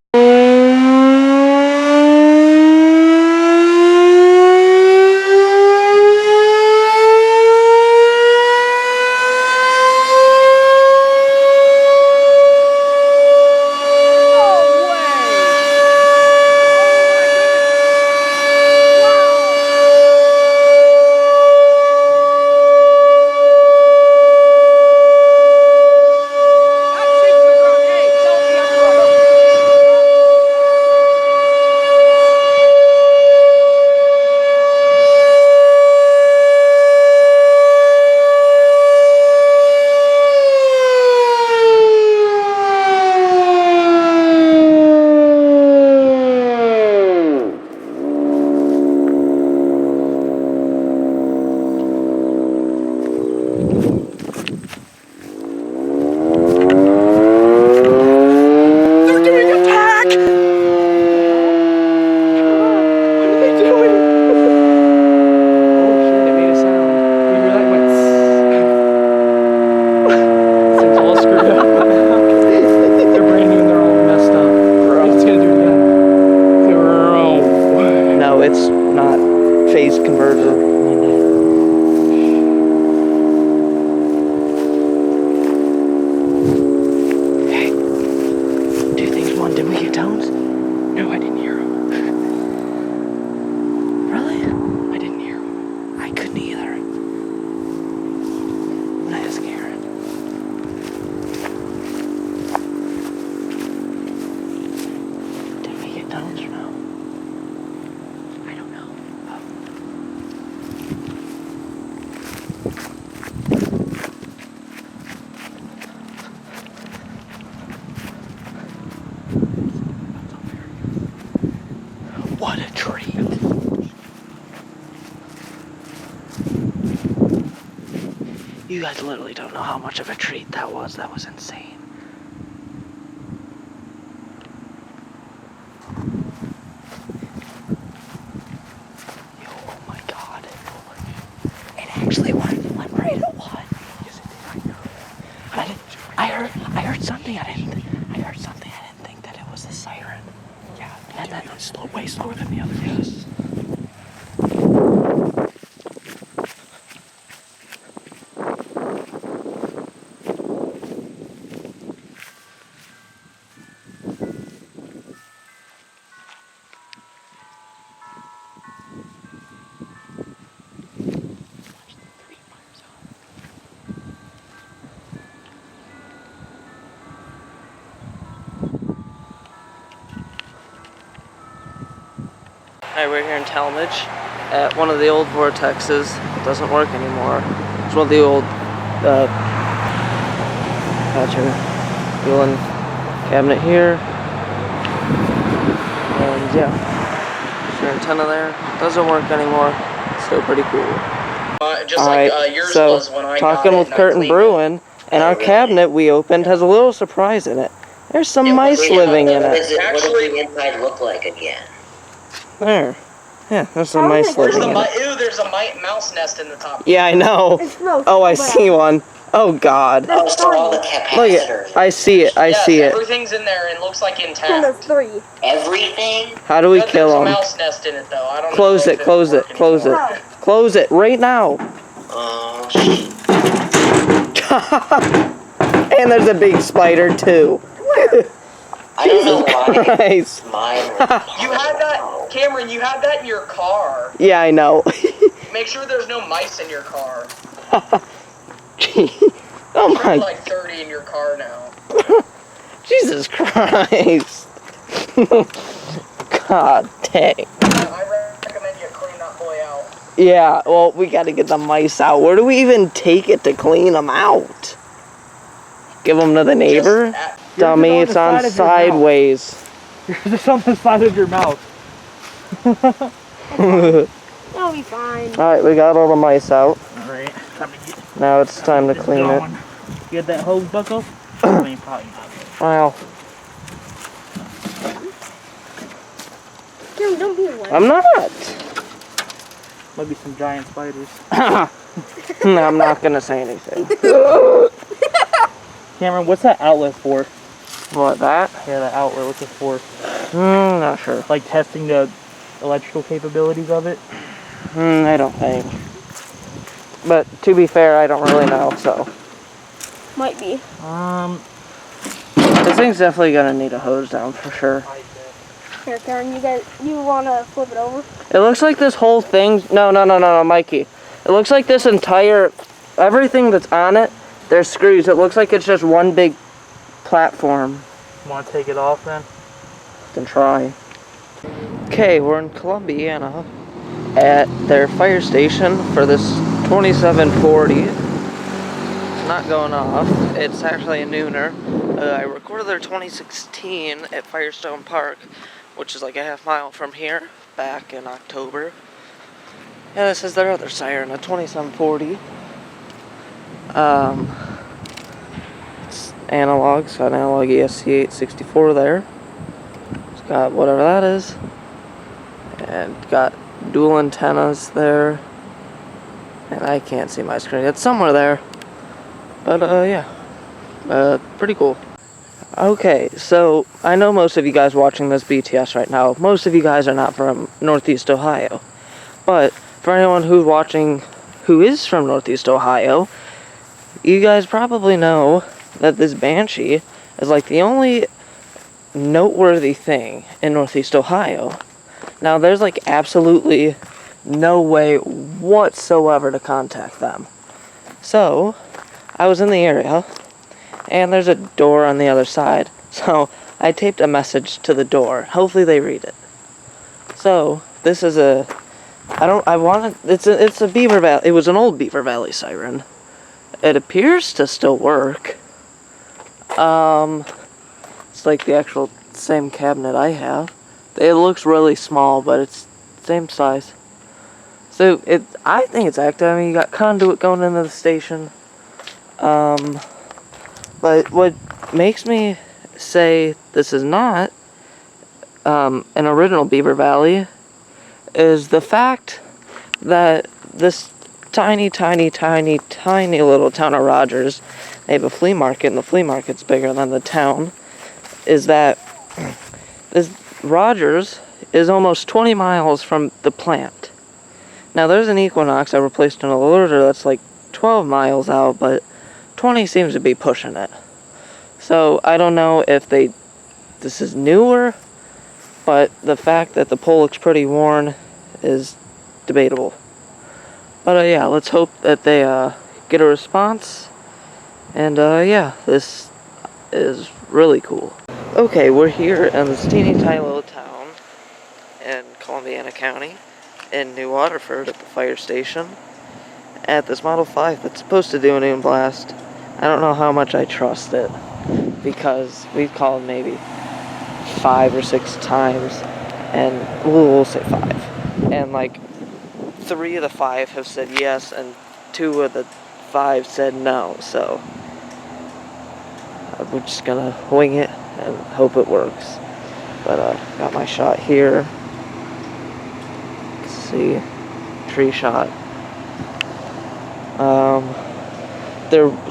What a treat. You guys literally don't know how much of a treat that was. That was insane. Yo, oh my god. It actually went right at one. Yes, it did. I heard something. I didn't think that it was the siren. Yeah, and then it was way slower than the other guys. Alright, we're here in Tallmadge at one of the old vortexes. It doesn't work anymore. It's one of the old fueling cabinet here. And yeah, there's your antenna there. Doesn't work anymore. Still pretty cool.
Yours
so
was when I
talking with Curtin Bruin, and our cabinet we opened has a little surprise in it. There's some mice living in it.
What does the inside look like again?
There. Yeah, there's some mice living in it.
Ew, there's a mouse nest in the top.
Yeah, I know. Oh, I see one. Oh, God.
Oh, so all the capacitors.
Look, I see it. I see it.
Everything's in there and looks like intact.
There's 3.
Everything?
How do we kill them?
There's a mouse nest in it, though. I don't
Close
know
it, close it, close it. Close it right now.
Oh, shit.
And there's a big spider, too.
I don't know why.
Christ.
You had that, Cameron, you had that in your car.
Yeah, I know.
Make sure there's no mice in your car.
Gee. Oh my.
You're like 30 in your car now.
Jesus Christ. God dang.
I recommend you clean that boy out.
Yeah, well, we gotta get the mice out. Where do we even take it to clean them out? Give them to the neighbor? Dummy, it's on sideways.
You're just on the side of your mouth.
That'll be fine.
Alright, we got all the mice out.
Alright,
Now it's time to clean it.
You got that hose buckle? I mean, probably not.
Wow.
Kim, don't be a
I'm not.
Might be some giant spiders.
No, I'm not gonna say anything.
Cameron, what's that outlet for?
What, that?
Yeah, that outlet, what's it for?
Not sure.
Like testing the electrical capabilities of it?
I don't think. But to be fair, I don't really know, so.
Might be.
This thing's definitely gonna need a hose down for sure.
Here, Karen, you wanna flip it over?
It looks like this whole thing, no, Mikey. It looks like this entire, everything that's on it, there's screws. It looks like it's just one big platform.
Want to take it off then?
Then try. Okay, we're in Columbiana at their fire station for this 2740. It's not going off. It's actually a nooner. I recorded their 2016 at Firestone Park, which is like a half mile from here, back in October. And this is their other siren, a 2740. It's analog, so an analog ESC864 there. It's got whatever that is. And got dual antennas there. And I can't see my screen. It's somewhere there. But, yeah. Pretty cool. Okay, so I know most of you guys watching this BTS right now, most of you guys are not from Northeast Ohio. But for anyone who's watching who is from Northeast Ohio, you guys probably know that this Banshee is like the only noteworthy thing in Northeast Ohio. Now, there's like absolutely no way whatsoever to contact them. So, I was in the area, and there's a door on the other side. So, I taped a message to the door. Hopefully they read it. So, this is a, it's a Beaver Valley, it was an old Beaver Valley siren. It appears to still work. It's like the actual same cabinet I have. It looks really small, but it's same size. So, I think it's active. I mean, you got conduit going into the station. But what makes me say this is not an original Beaver Valley is the fact that this tiny little town of Rogers, they have a flea market, and the flea market's bigger than the town, is that this Rogers is almost 20 miles from the plant. Now, there's an Equinox I replaced an Elyria that's like 12 miles out, but 20 seems to be pushing it. So, I don't know if this is newer, but the fact that the pole looks pretty worn is debatable. But, yeah, let's hope that they get a response. And, yeah, this is really cool. Okay, we're here in this teeny tiny little town in Columbiana County in New Waterford at the fire station at this Model 5 that's supposed to do an noon blast. I don't know how much I trust it because we've called maybe 5 or 6 times, and we'll say 5. And like 3 of the 5 have said yes, and 2 of the 5 said no. So we're just gonna wing it and hope it works. But got my shot here. Let's see, tree shot.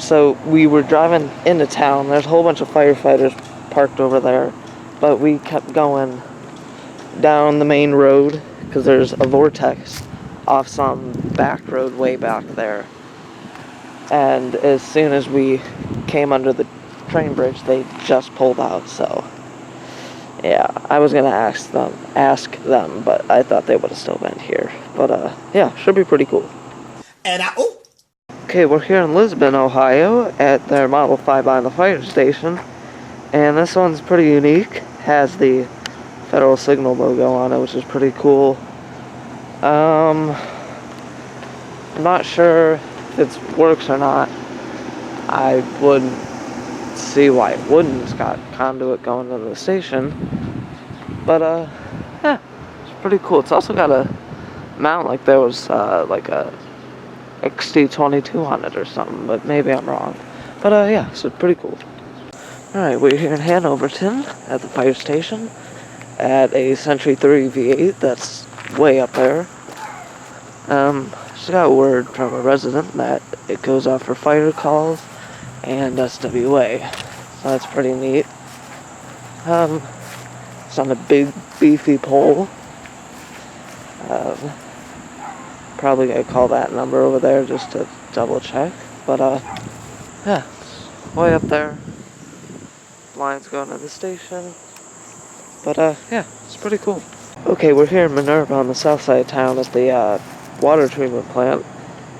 So we were driving into town. There's a whole bunch of firefighters parked over there, but we kept going down the main road because there's a vortex off some back road way back there. And as soon as we came under the train bridge, they just pulled out. So yeah, I was gonna ask them, but I thought they would have still been here. But yeah, should be pretty cool.
And
Okay, we're here in Lisbon, Ohio, at their Model 5 on the fire station. And this one's pretty unique. Has the Federal Signal logo on it, which is pretty cool. I'm not sure if it works or not. I wouldn't see why it wouldn't. It's got conduit going to the station. But, yeah, it's pretty cool. It's also got a mount like there was, like a XT22 on it or something, but maybe I'm wrong. But, yeah, so pretty cool. Alright, we're here in Hanoverton at the fire station at a Century 3 V8 that's way up there. Just got word from a resident that it goes off for fire calls and SWA, so that's pretty neat. It's on a big beefy pole. Probably gonna call that number over there just to double check, but yeah, it's way up there. Lines going to the station, but yeah, it's pretty cool. Okay, we're here in Minerva on the south side of town at the water treatment plant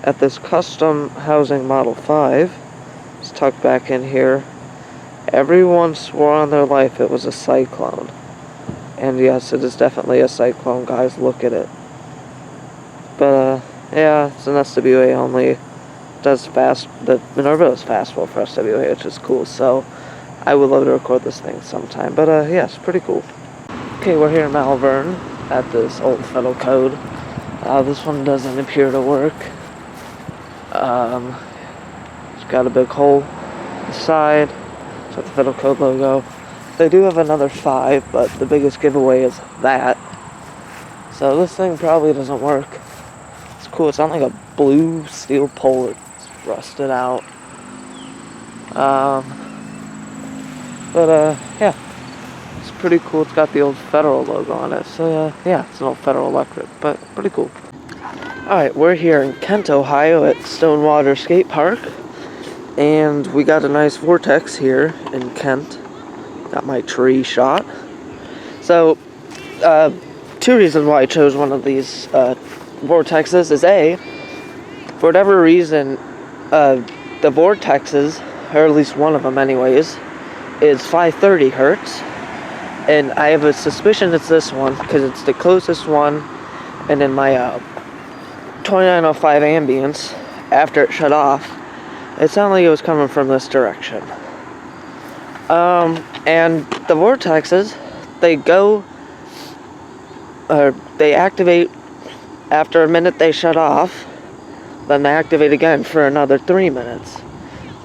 at this custom housing Model 5. It's tucked back in here. Everyone swore on their life it was a cyclone, and yes, it is definitely a cyclone, guys. Look at it. But yeah, it's an SWA only. Does fast. The Minerva is fastball for SWA, which is cool. So I would love to record this thing sometime. But yeah, it's pretty cool. Okay, we're here in Malvern at this old Federal Code. This one doesn't appear to work. It's got a big hole on the side. It's got the Federal Code logo. They do have another 5, but the biggest giveaway is that. So this thing probably doesn't work. It's cool. It's on like a blue steel pole. It's rusted out. But yeah, it's pretty cool. It's got the old Federal logo on it. So yeah, it's an old Federal Electric, but pretty cool. Alright, we're here in Kent, Ohio at Stonewater Skate Park. And we got a nice vortex here in Kent. Got my tree shot. So, 2 reasons why I chose one of these vortexes is A, for whatever reason, the vortexes, or at least one of them anyways, is 530 hertz. And I have a suspicion it's this one, because it's the closest one. And in my 2905 ambience, after it shut off, it sounded like it was coming from this direction. And the vortexes, they activate after a minute they shut off, then they activate again for another 3 minutes.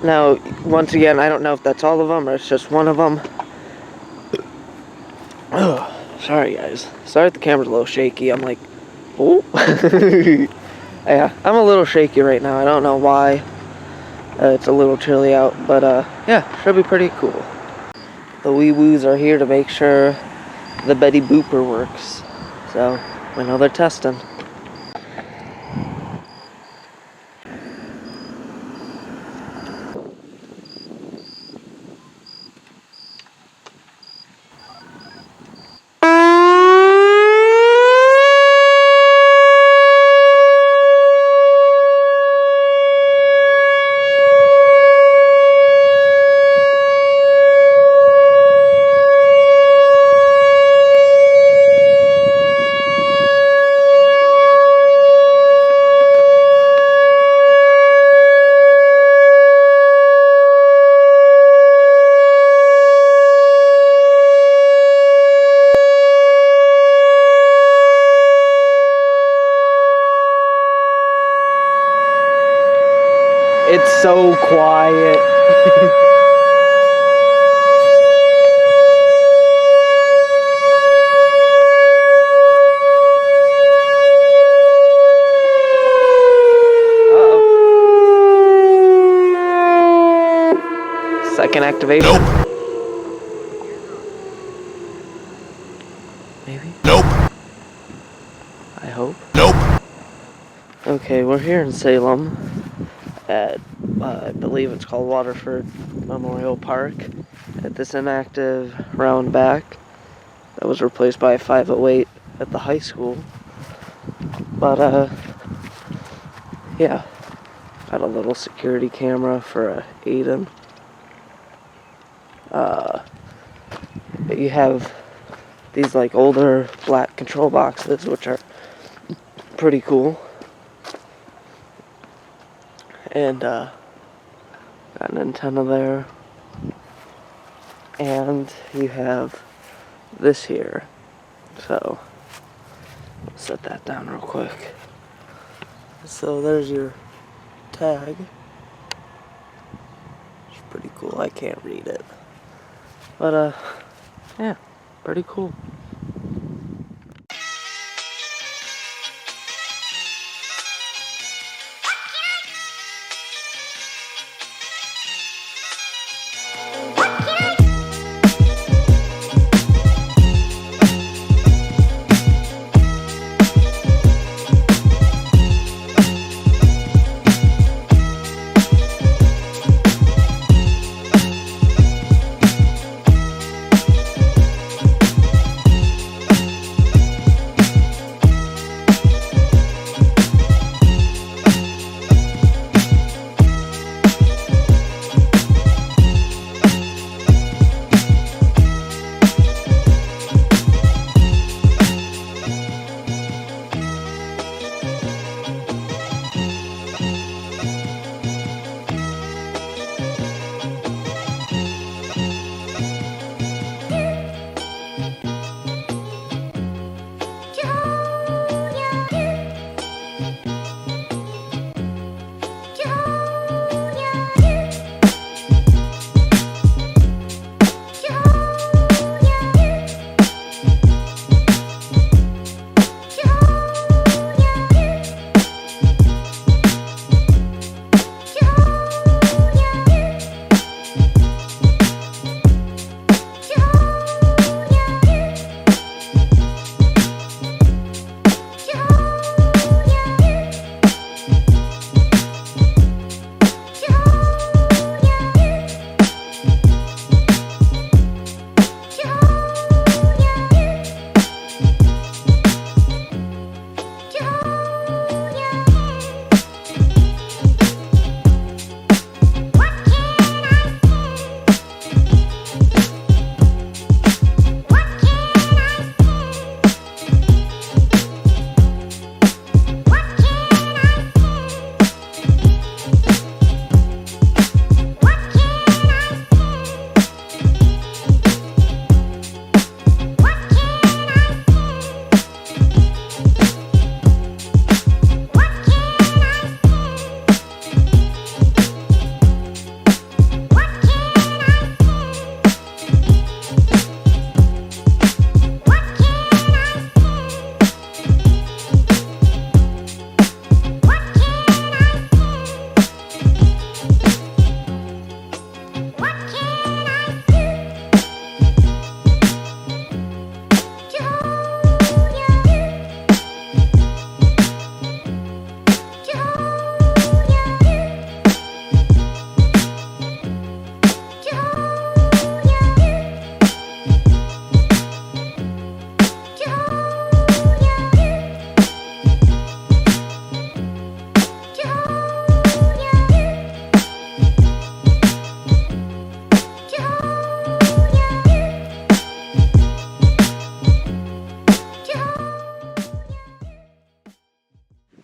Now, once again, I don't know if that's all of them or it's just one of them. Sorry guys. Sorry if the camera's a little shaky. I'm like, oh. Yeah, I'm a little shaky right now. I don't know why. It's a little chilly out, but yeah, should be pretty cool. The wee woos are here to make sure the Betty Booper works. So, we know they're testing. It's so quiet. Uh-oh. Second activation.
Nope.
Maybe?
Nope.
I hope.
Nope.
Okay, we're here in Salem at, I believe it's called Waterford Memorial Park, at this inactive round back that was replaced by a 508 at the high school. But, yeah, Got a little security camera for Aiden. You have these like older black control boxes, which are pretty cool. And got an antenna there. And you have this here. So I'll set that down real quick. So there's your tag. It's pretty cool. I can't read it. But yeah, pretty cool.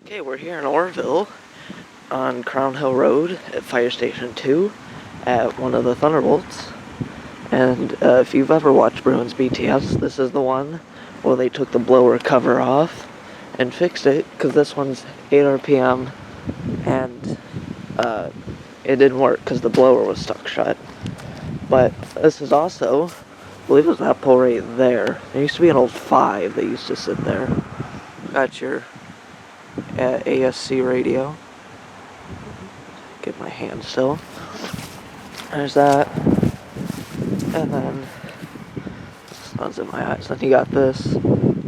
Okay, we're here in Orville on Crown Hill Road at Fire Station 2 at one of the Thunderbolts. And if you've ever watched Bruins BTS, this is the one where they took the blower cover off and fixed it, because this one's 8 RPM and it didn't work because the blower was stuck shut. But this is also, I believe it was that pole right there. There used to be an old 5 that used to sit there. Got your ASC radio. Get my hand still. There's that. And then, sun's in my eyes. Then you got this.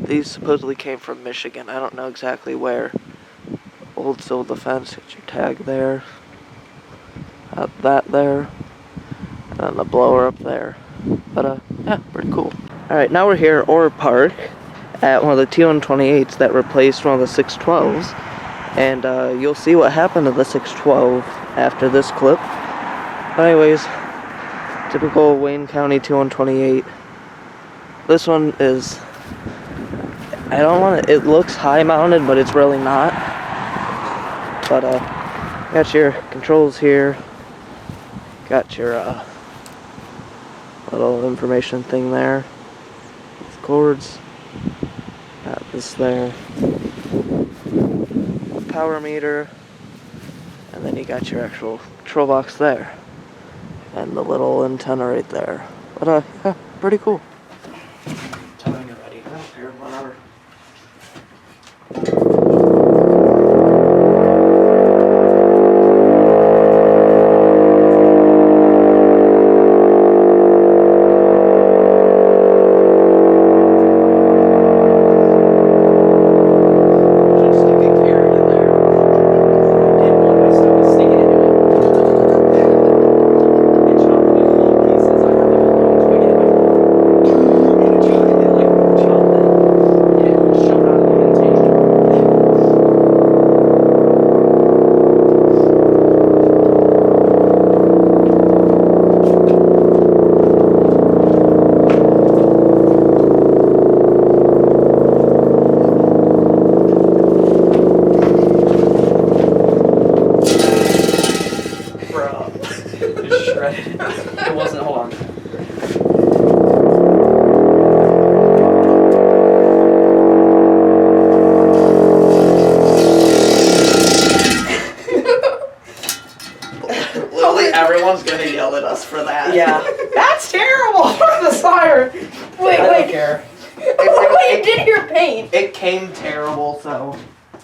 These supposedly came from Michigan. I don't know exactly where. Old Civil Defense. Got your tag there. That there. And then the blower up there. But, yeah, pretty cool. Alright, now we're here at Orr Park at one of the T-128s that replaced one of the 612s. And you'll see what happened to the 612 after this clip. But anyways, typical Wayne County 2128. This one is, I don't want to, it looks high mounted, but it's really not. But got your controls here. Got your little information thing there. With cords. Got this there. Power meter. And then you got your actual control box there. And the little antenna right there. But yeah, pretty cool. Tell me when you're ready. I don't care, whatever.
It wasn't, hold on.
Literally everyone's gonna yell at us for that.
Yeah. That's terrible! The siren! Wait,
I don't
wait.
care.
Look what you did to your paint!
It came terrible, so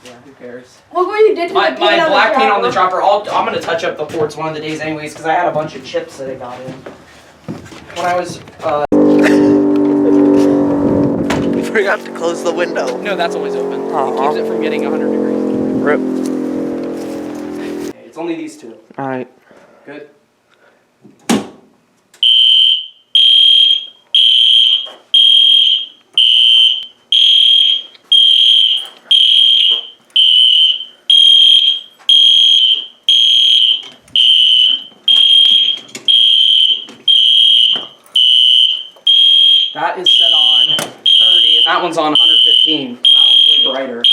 yeah, who cares?
Look what you did to
My
the paint on
black
the
paint on the
dropper.
dropper, I'm gonna touch up the ports one of the days anyways, because I had a bunch of chips that I got in. When I was,
We forgot to close the window.
no, that's always open. It
Aw.
keeps it from getting 100 degrees.
Rip.
Okay, it's only these two.
Alright.
Good. That is set on 30, and that one's on 115. That one's way brighter.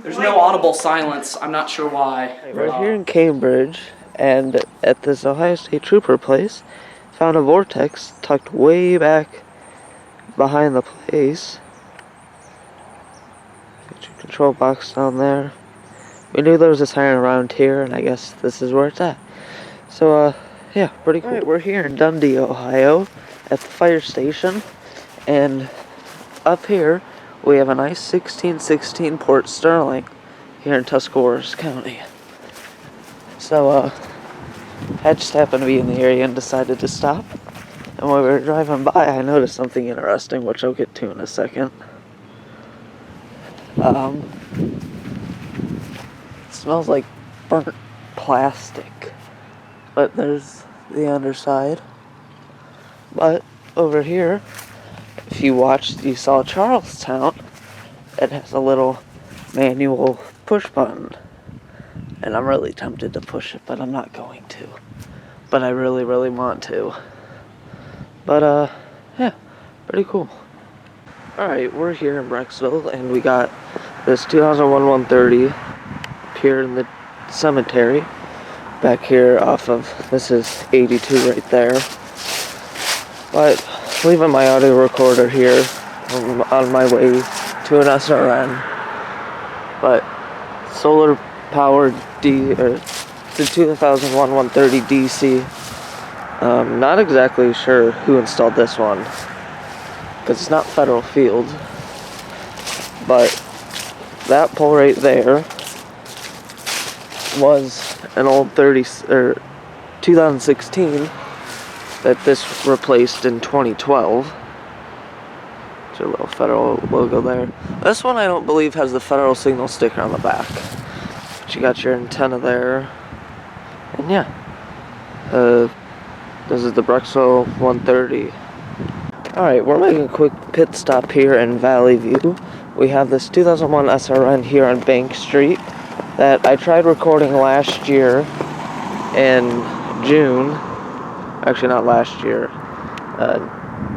There's no audible silence. I'm not sure why.
We're here in Cambridge, and at this Ohio State Trooper place, found a vortex tucked way back behind the place. Got your control box down there. We knew there was a siren around here, and I guess this is where it's at. So, yeah, pretty cool. Alright, we're here in Dundee, Ohio, at the fire station, and up here, we have a nice 1616 Port Sterling here in Tuscarawas County. So, I just happened to be in the area and decided to stop. And when we were driving by, I noticed something interesting, which I'll get to in a second. It smells like burnt plastic. But there's the underside. But over here, if you watched, you saw Charlestown. It has a little manual push button. And I'm really tempted to push it, but I'm not going to. But I really, really want to. But, yeah, pretty cool. Alright, we're here in Brecksville, and we got this 2001 130 up here in the cemetery. Back here off of, this is 82 right there. But, leaving my audio recorder here on my way to an SRN. But, solar powered the 2001 130 DC. Not exactly sure who installed this one, because it's not Federal Field. But that pole right there was an old 2016 that this replaced in 2012. There's a little Federal logo there. This one I don't believe has the Federal signal sticker on the back. But you got your antenna there. And yeah, this is the Brexville 130. Alright, we're making a quick pit stop here in Valley View. We have this 2001 SRN here on Bank Street that I tried recording last year in June. Actually, not last year,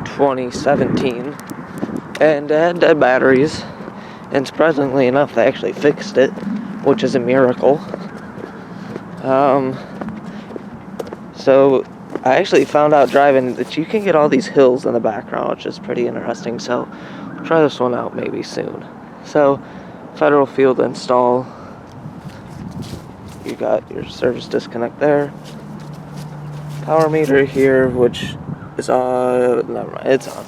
2017. And it had dead batteries. And surprisingly enough, they actually fixed it, which is a miracle. So I actually found out driving that you can get all these hills in the background, which is pretty interesting. So I'll try this one out maybe soon. So Federal Field install. You got your service disconnect there. Power meter here, which is on. Never mind, it's on.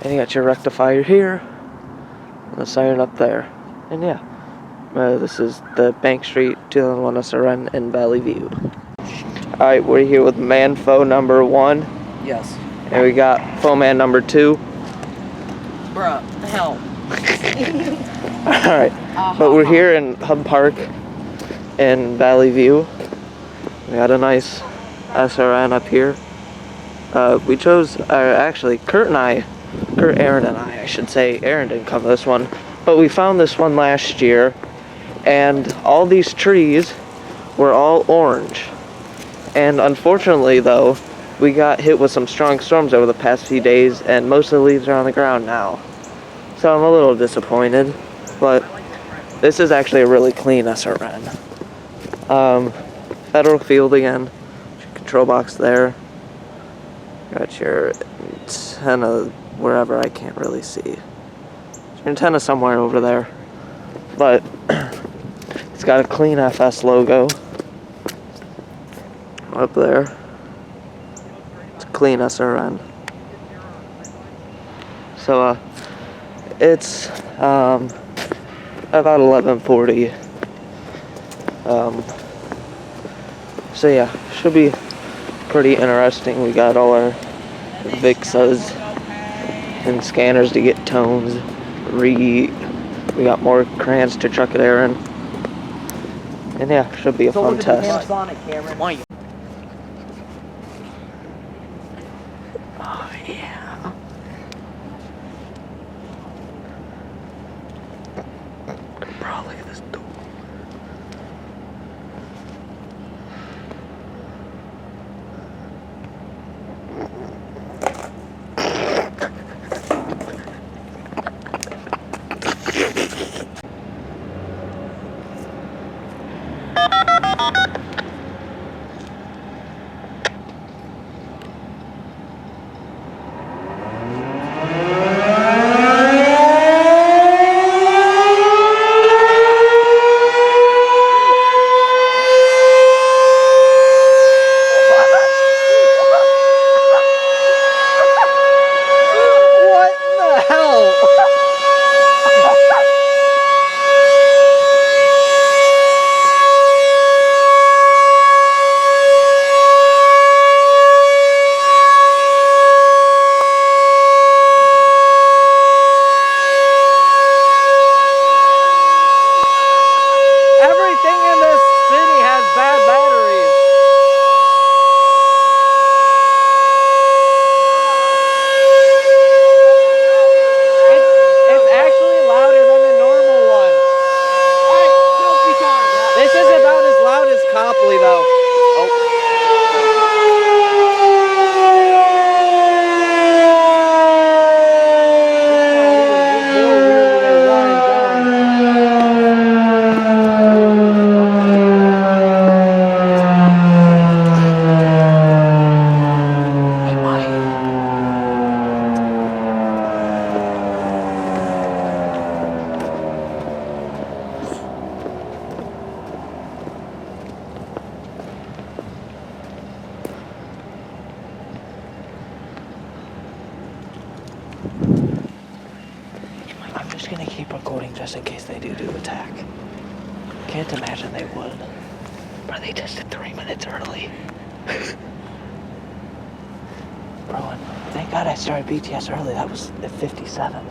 And you got your rectifier here. And the siren up there. And yeah, this is the Bank Street 2001 SRN in Valley View. Alright, we're here with man foe number 1.
Yes.
And we got foe man number 2.
Bruh, hell.
Alright, but we're here in Hub Park in Valley View. We got a nice SRN up here. We chose, actually, Aaron and I should say. Aaron didn't come to this one. But we found this one last year. And all these trees were all orange. And unfortunately, though, we got hit with some strong storms over the past few days, and most of the leaves are on the ground now. So I'm a little disappointed, but this is actually a really clean SRN. Federal Field again, control box there. Got your antenna wherever, I can't really see. Your antenna somewhere over there, but it's got a clean FS logo. Up there. It's a clean SRN. So, it's, about 11:40. So yeah, should be pretty interesting. We got all our VIXAs and scanners to get tones. We got more crayons to chuck at Aaron. And yeah, should be a fun test. Copley though. I'm just gonna keep recording just in case they do attack. Can't imagine they would. Bro, they tested 3 minutes early. Bro, thank God I started BTS early. That was at 57.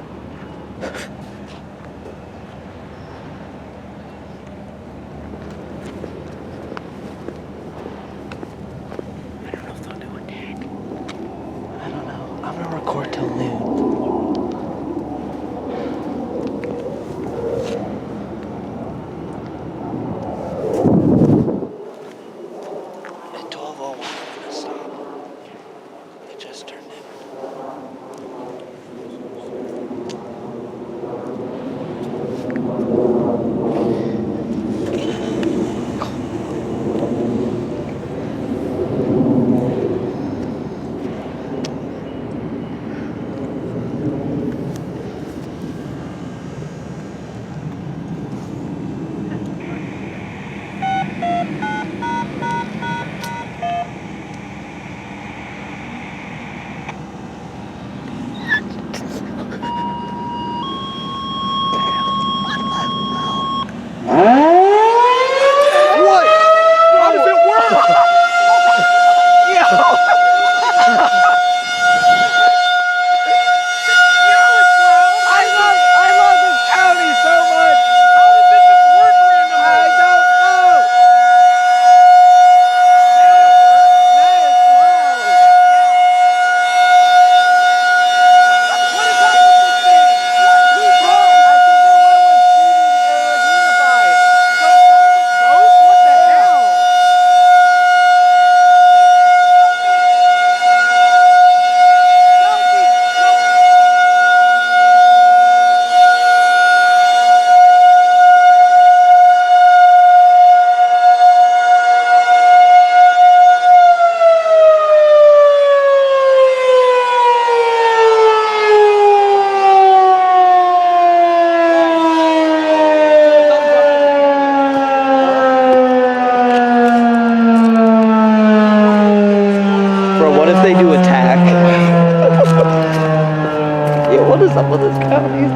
Bro, what if they do attack? Yo, what is up with this county?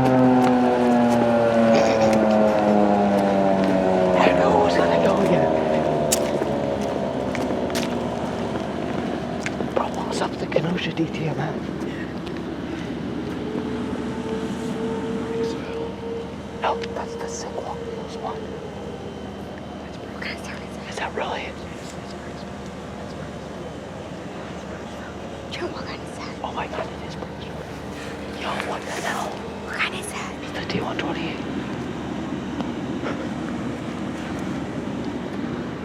I don't know who's gonna go again. Bro, what was up with the Kenosha DTMF? No, that's the sick one. This one. Is that really?
Joe, what kind is that?
Oh my god, it is Brooks. Yo, what the hell?
What kind is that?
It's the T-128.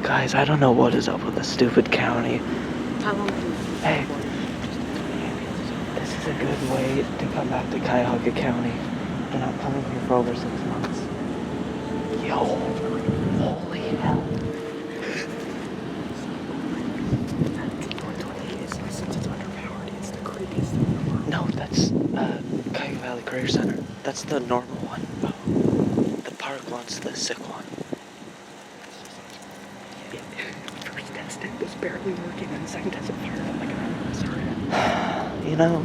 Guys, I don't know what is up with this stupid county.
How long do you
Hey, this is a good way to come back to Cuyahoga County. And I'm coming here for over 6 months. Yo, holy hell. No, that's Cuyahoga Valley Career Center. That's the normal one. The park one's the sick one.
First test it was barely working, and the second test it fired up like an Siren.
You know,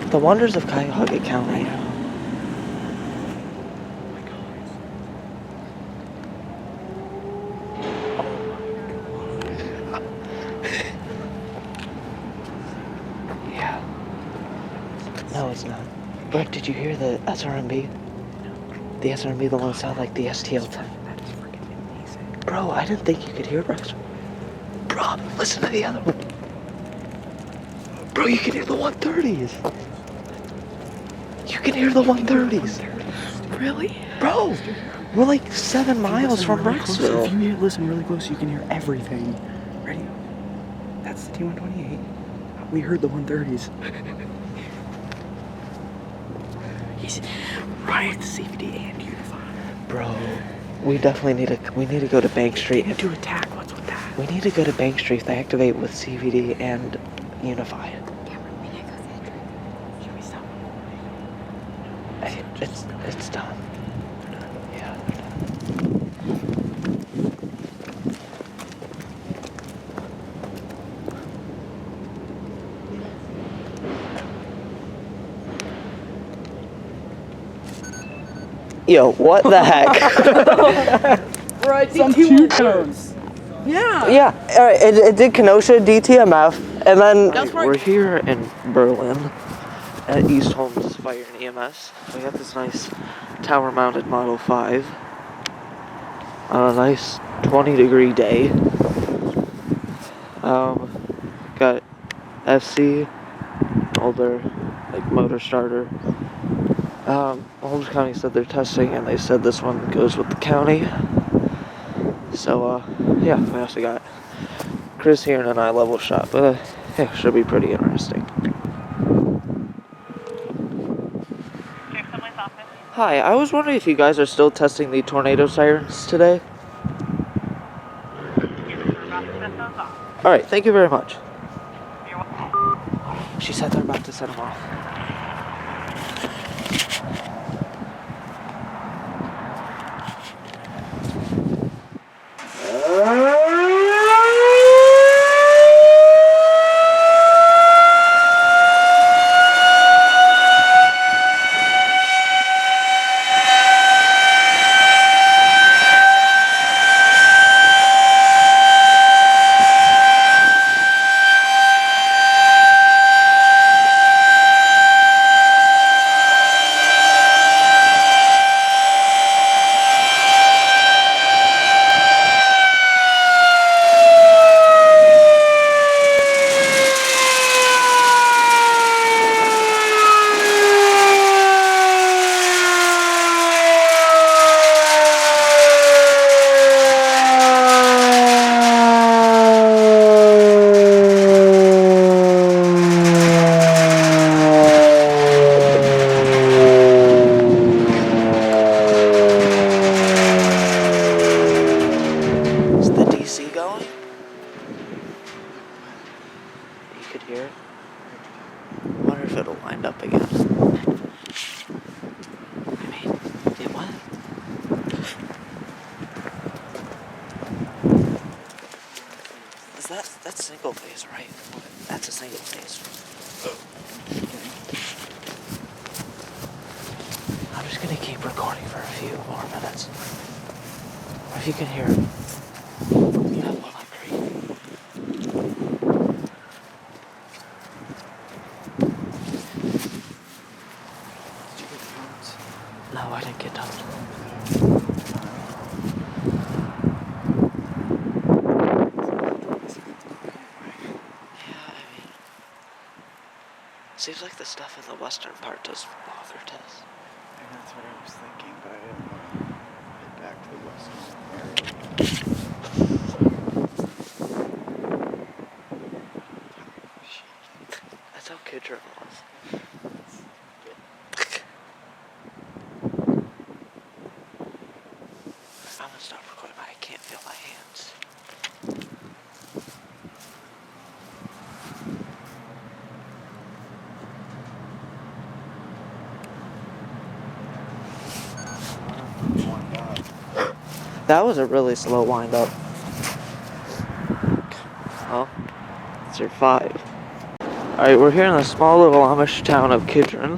the wonders of Cuyahoga County. Yeah. No, it's not. Brett, did you hear the SRMB? The SRMB, the one that sounded like the STL-10.
That is freaking amazing.
Bro, I didn't think you could hear Rex. Bro, listen to the other one. Bro, you can hear the 130s. You can hear the 130s.
Really?
Bro, we're like 7 miles from
really close,
Rockville.
if you listen really close, you can hear everything. Ready? That's the T-128. We heard the 130s. He's right at the CVD and Unify.
Bro, we definitely need to go to Bank Street.
And to attack, what's with that?
We need to go to Bank Street to activate with CVD and Unify.
Should we stop?
Hey, it's done. Yeah, they're done. Yo, what the heck?
Right, some two-tones. Yeah.
Yeah, alright, it did Kenosha, DTMF, and then we're here in Berlin at East Holmes Fire and EMS. We got this nice tower-mounted Model 5 on a nice 20-degree day. Got FC, older, like motor starter. Holmes County said they're testing, and they said this one goes with the county. So, yeah, we also got Chris here in an eye-level shot, but, yeah, should be pretty interesting. Hi, I was wondering if you guys are still testing the tornado sirens today? Alright, thank you very much. She said they're about to set them off. Is that's single phase, right? That's a single phase. I'm just gonna keep recording for a few more minutes. If you can hear it. Yeah, well, I agree.
Did you get tones?
No, I didn't get tones. Seems like the stuff in the western part does longer tests.
And that's what I was thinking, but I didn't want to head back to the western area.
That's how Kidron was. I'm gonna stop recording, but I can't feel my hands. That was a really slow wind up. Well, it's your 5. Alright, we're here in the small little Amish town of Kidron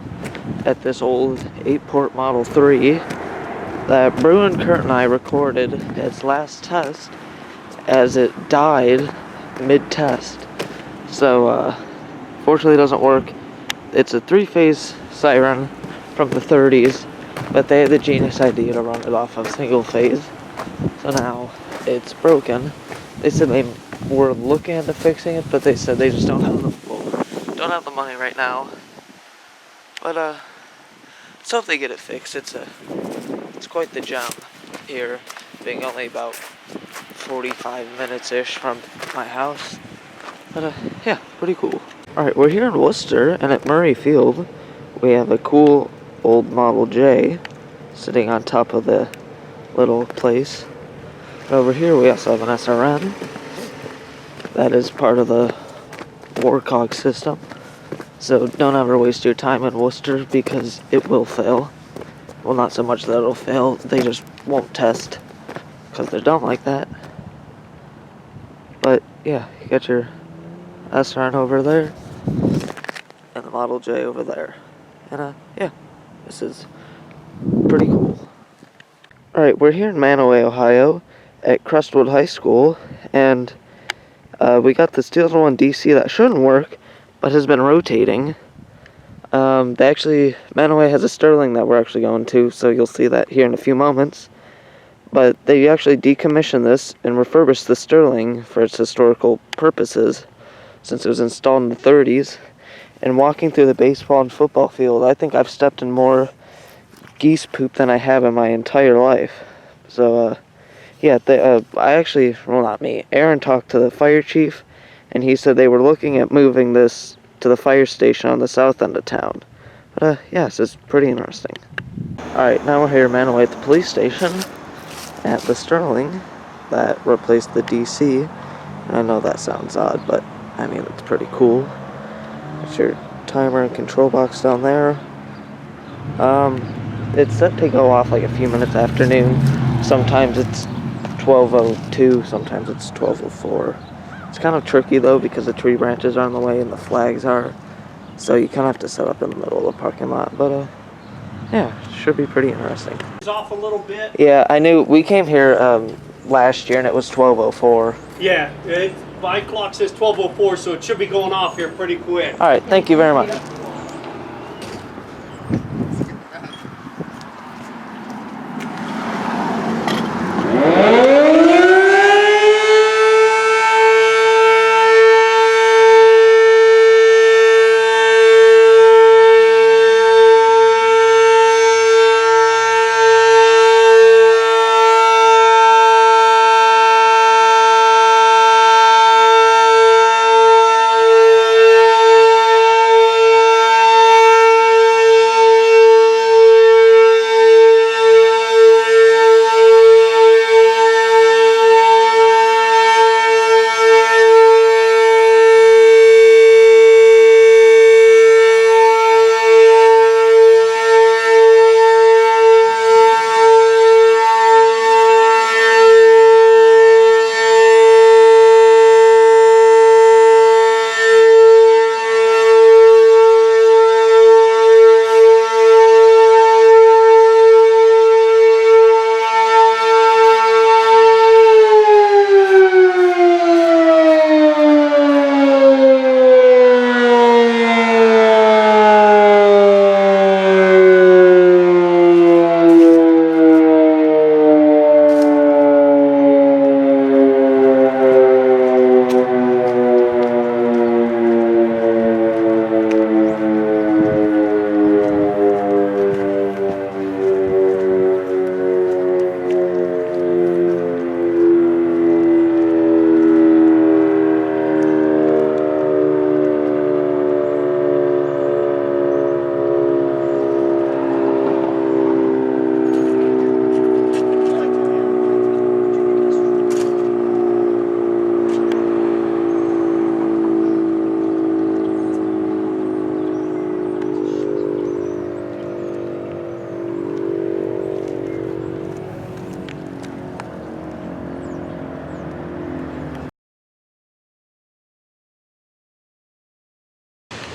at this old 8-port Model 3 that Bruin Kurt and I recorded its last test as it died mid-test. So, fortunately it doesn't work. It's a 3-phase Siren from the 30s, but they had the genius idea to run it off of single phase. So now it's broken. They said they were looking into fixing it, but they said they just don't have the money right now. But so if they get it fixed, it's quite the jump here, being only about 45 minutes-ish from my house. But yeah, pretty cool. Alright, we're here in Worcester, and at Murray Field, we have a cool old Model J sitting on top of the little place. Over here we also have an SRN that is part of the Warcog system. So don't ever waste your time in Worcester because it will fail. Well, not so much that it'll fail, they just won't test because they're dumb like that. But yeah, you got your SRN over there and the Model J over there. And yeah, this is pretty cool. Alright, we're here in Manoa, Ohio at Crestwood High School, and we got this 2001 DC that shouldn't work, but has been rotating. Manoa has a Sterling that we're actually going to, so you'll see that here in a few moments. But they actually decommissioned this and refurbished the Sterling for its historical purposes, since it was installed in the 30s. And walking through the baseball and football field, I think I've stepped in more geese poop than I have in my entire life. So, yeah, not me. Aaron talked to the fire chief, and he said they were looking at moving this to the fire station on the south end of town. But, yes, it's pretty interesting. Alright, now we're here in Manoa at the police station at the Sterling that replaced the DC. And I know that sounds odd, but, I mean, it's pretty cool. It's your timer and control box down there. It's set to go off like a few minutes after noon. Sometimes it's 12:02, sometimes it's 12:04. It's kind of tricky though because the tree branches are in the way and the flags are. So you kind of have to set up in the middle of the parking lot. But yeah, should be pretty interesting.
It's off a little bit.
Yeah, I knew. We came here last year and it was 12:04.
Yeah, my clock says 12:04, so it should be going off here pretty quick.
All right, thank you very much.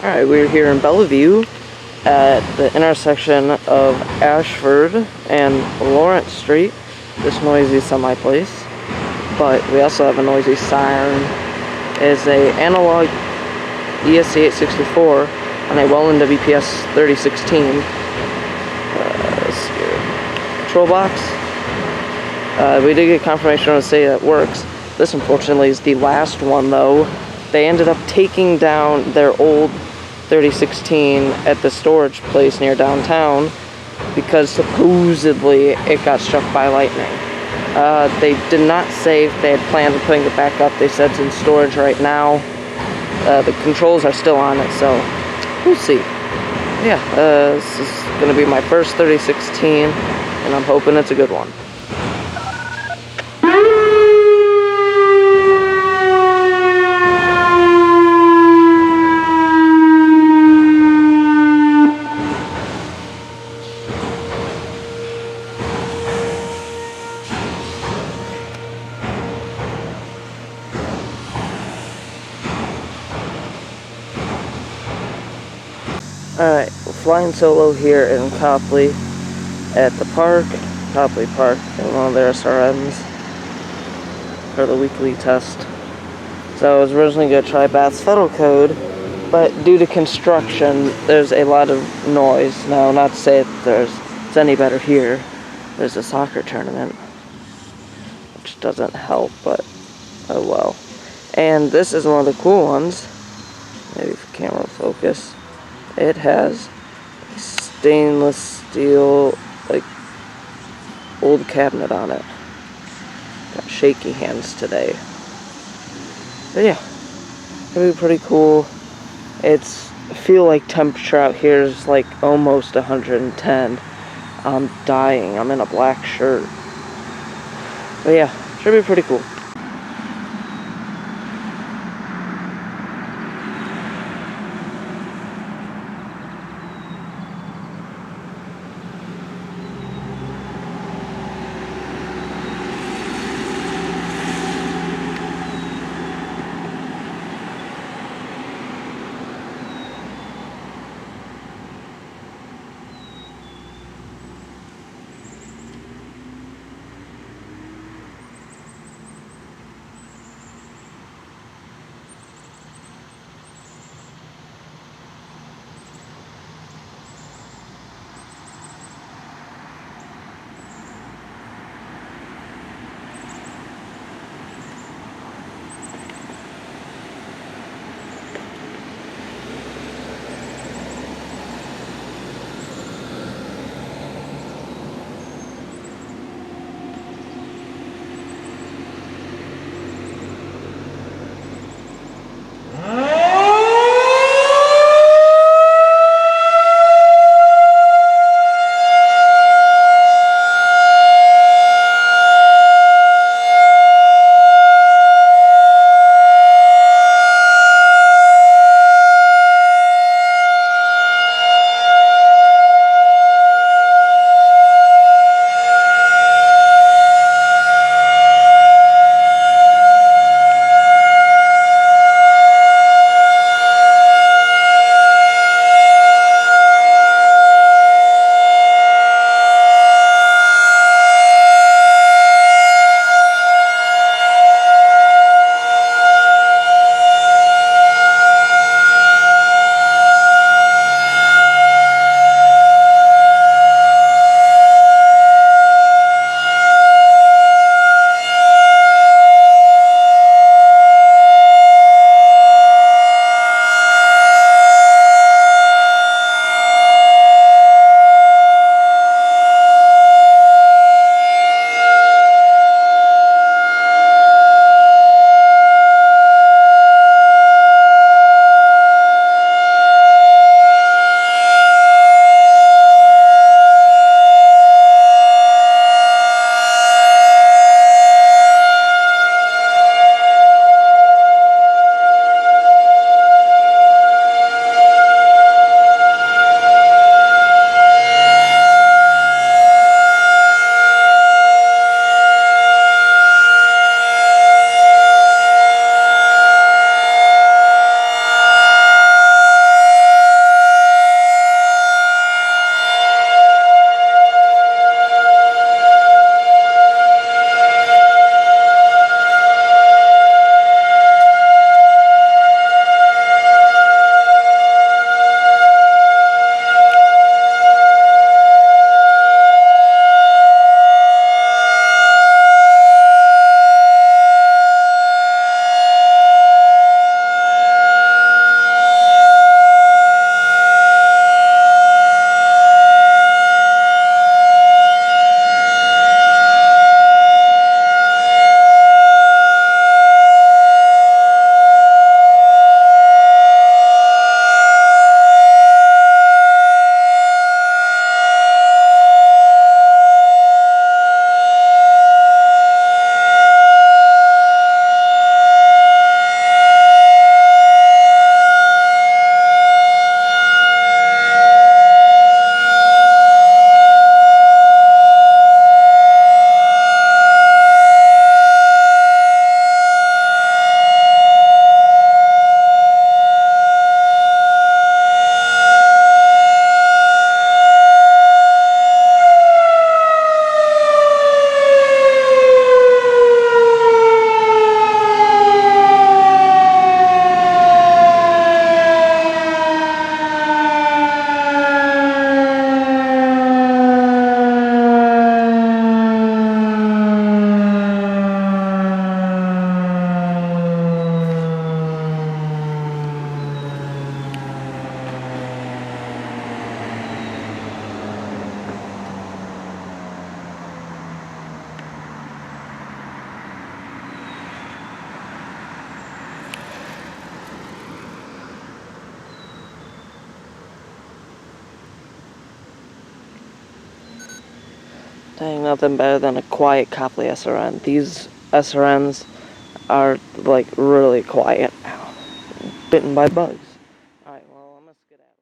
Alright, we're here in Bellevue at the intersection of Ashford and Lawrence Street, this noisy semi place. But we also have a noisy Siren. It's a analog ESC 864 on a Welland WPS 3016 control box. We did get confirmation on the say that works. This unfortunately is the last one though. They ended up taking down their old 3016 at the storage place near downtown because supposedly it got struck by lightning. They did not say if they had planned on putting it back up. They said it's in storage right now. The controls are still on it, so we'll see. Yeah, this is going to be my first 3016, and I'm hoping it's a good one. Alright, we're flying solo here in Copley at the park, Copley Park, and one of their Sirens for the weekly test. So I was originally going to try Bath's Federal Code, but due to construction, there's a lot of noise. Now, not to say that it's any better here. There's a soccer tournament, which doesn't help, but oh well. And this is one of the cool ones. Maybe if the camera will focus. It has a stainless steel, like, old cabinet on it. Got shaky hands today. But yeah, it'll be pretty cool. I feel like temperature out here is like almost 110. I'm dying. I'm in a black shirt. But yeah, should be pretty cool. Dang, nothing better than a quiet Copley SRN. These SRNs are like really quiet now. Bitten by bugs. Alright, well, I'm gonna skedaddle.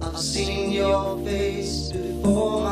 I've seen your face before.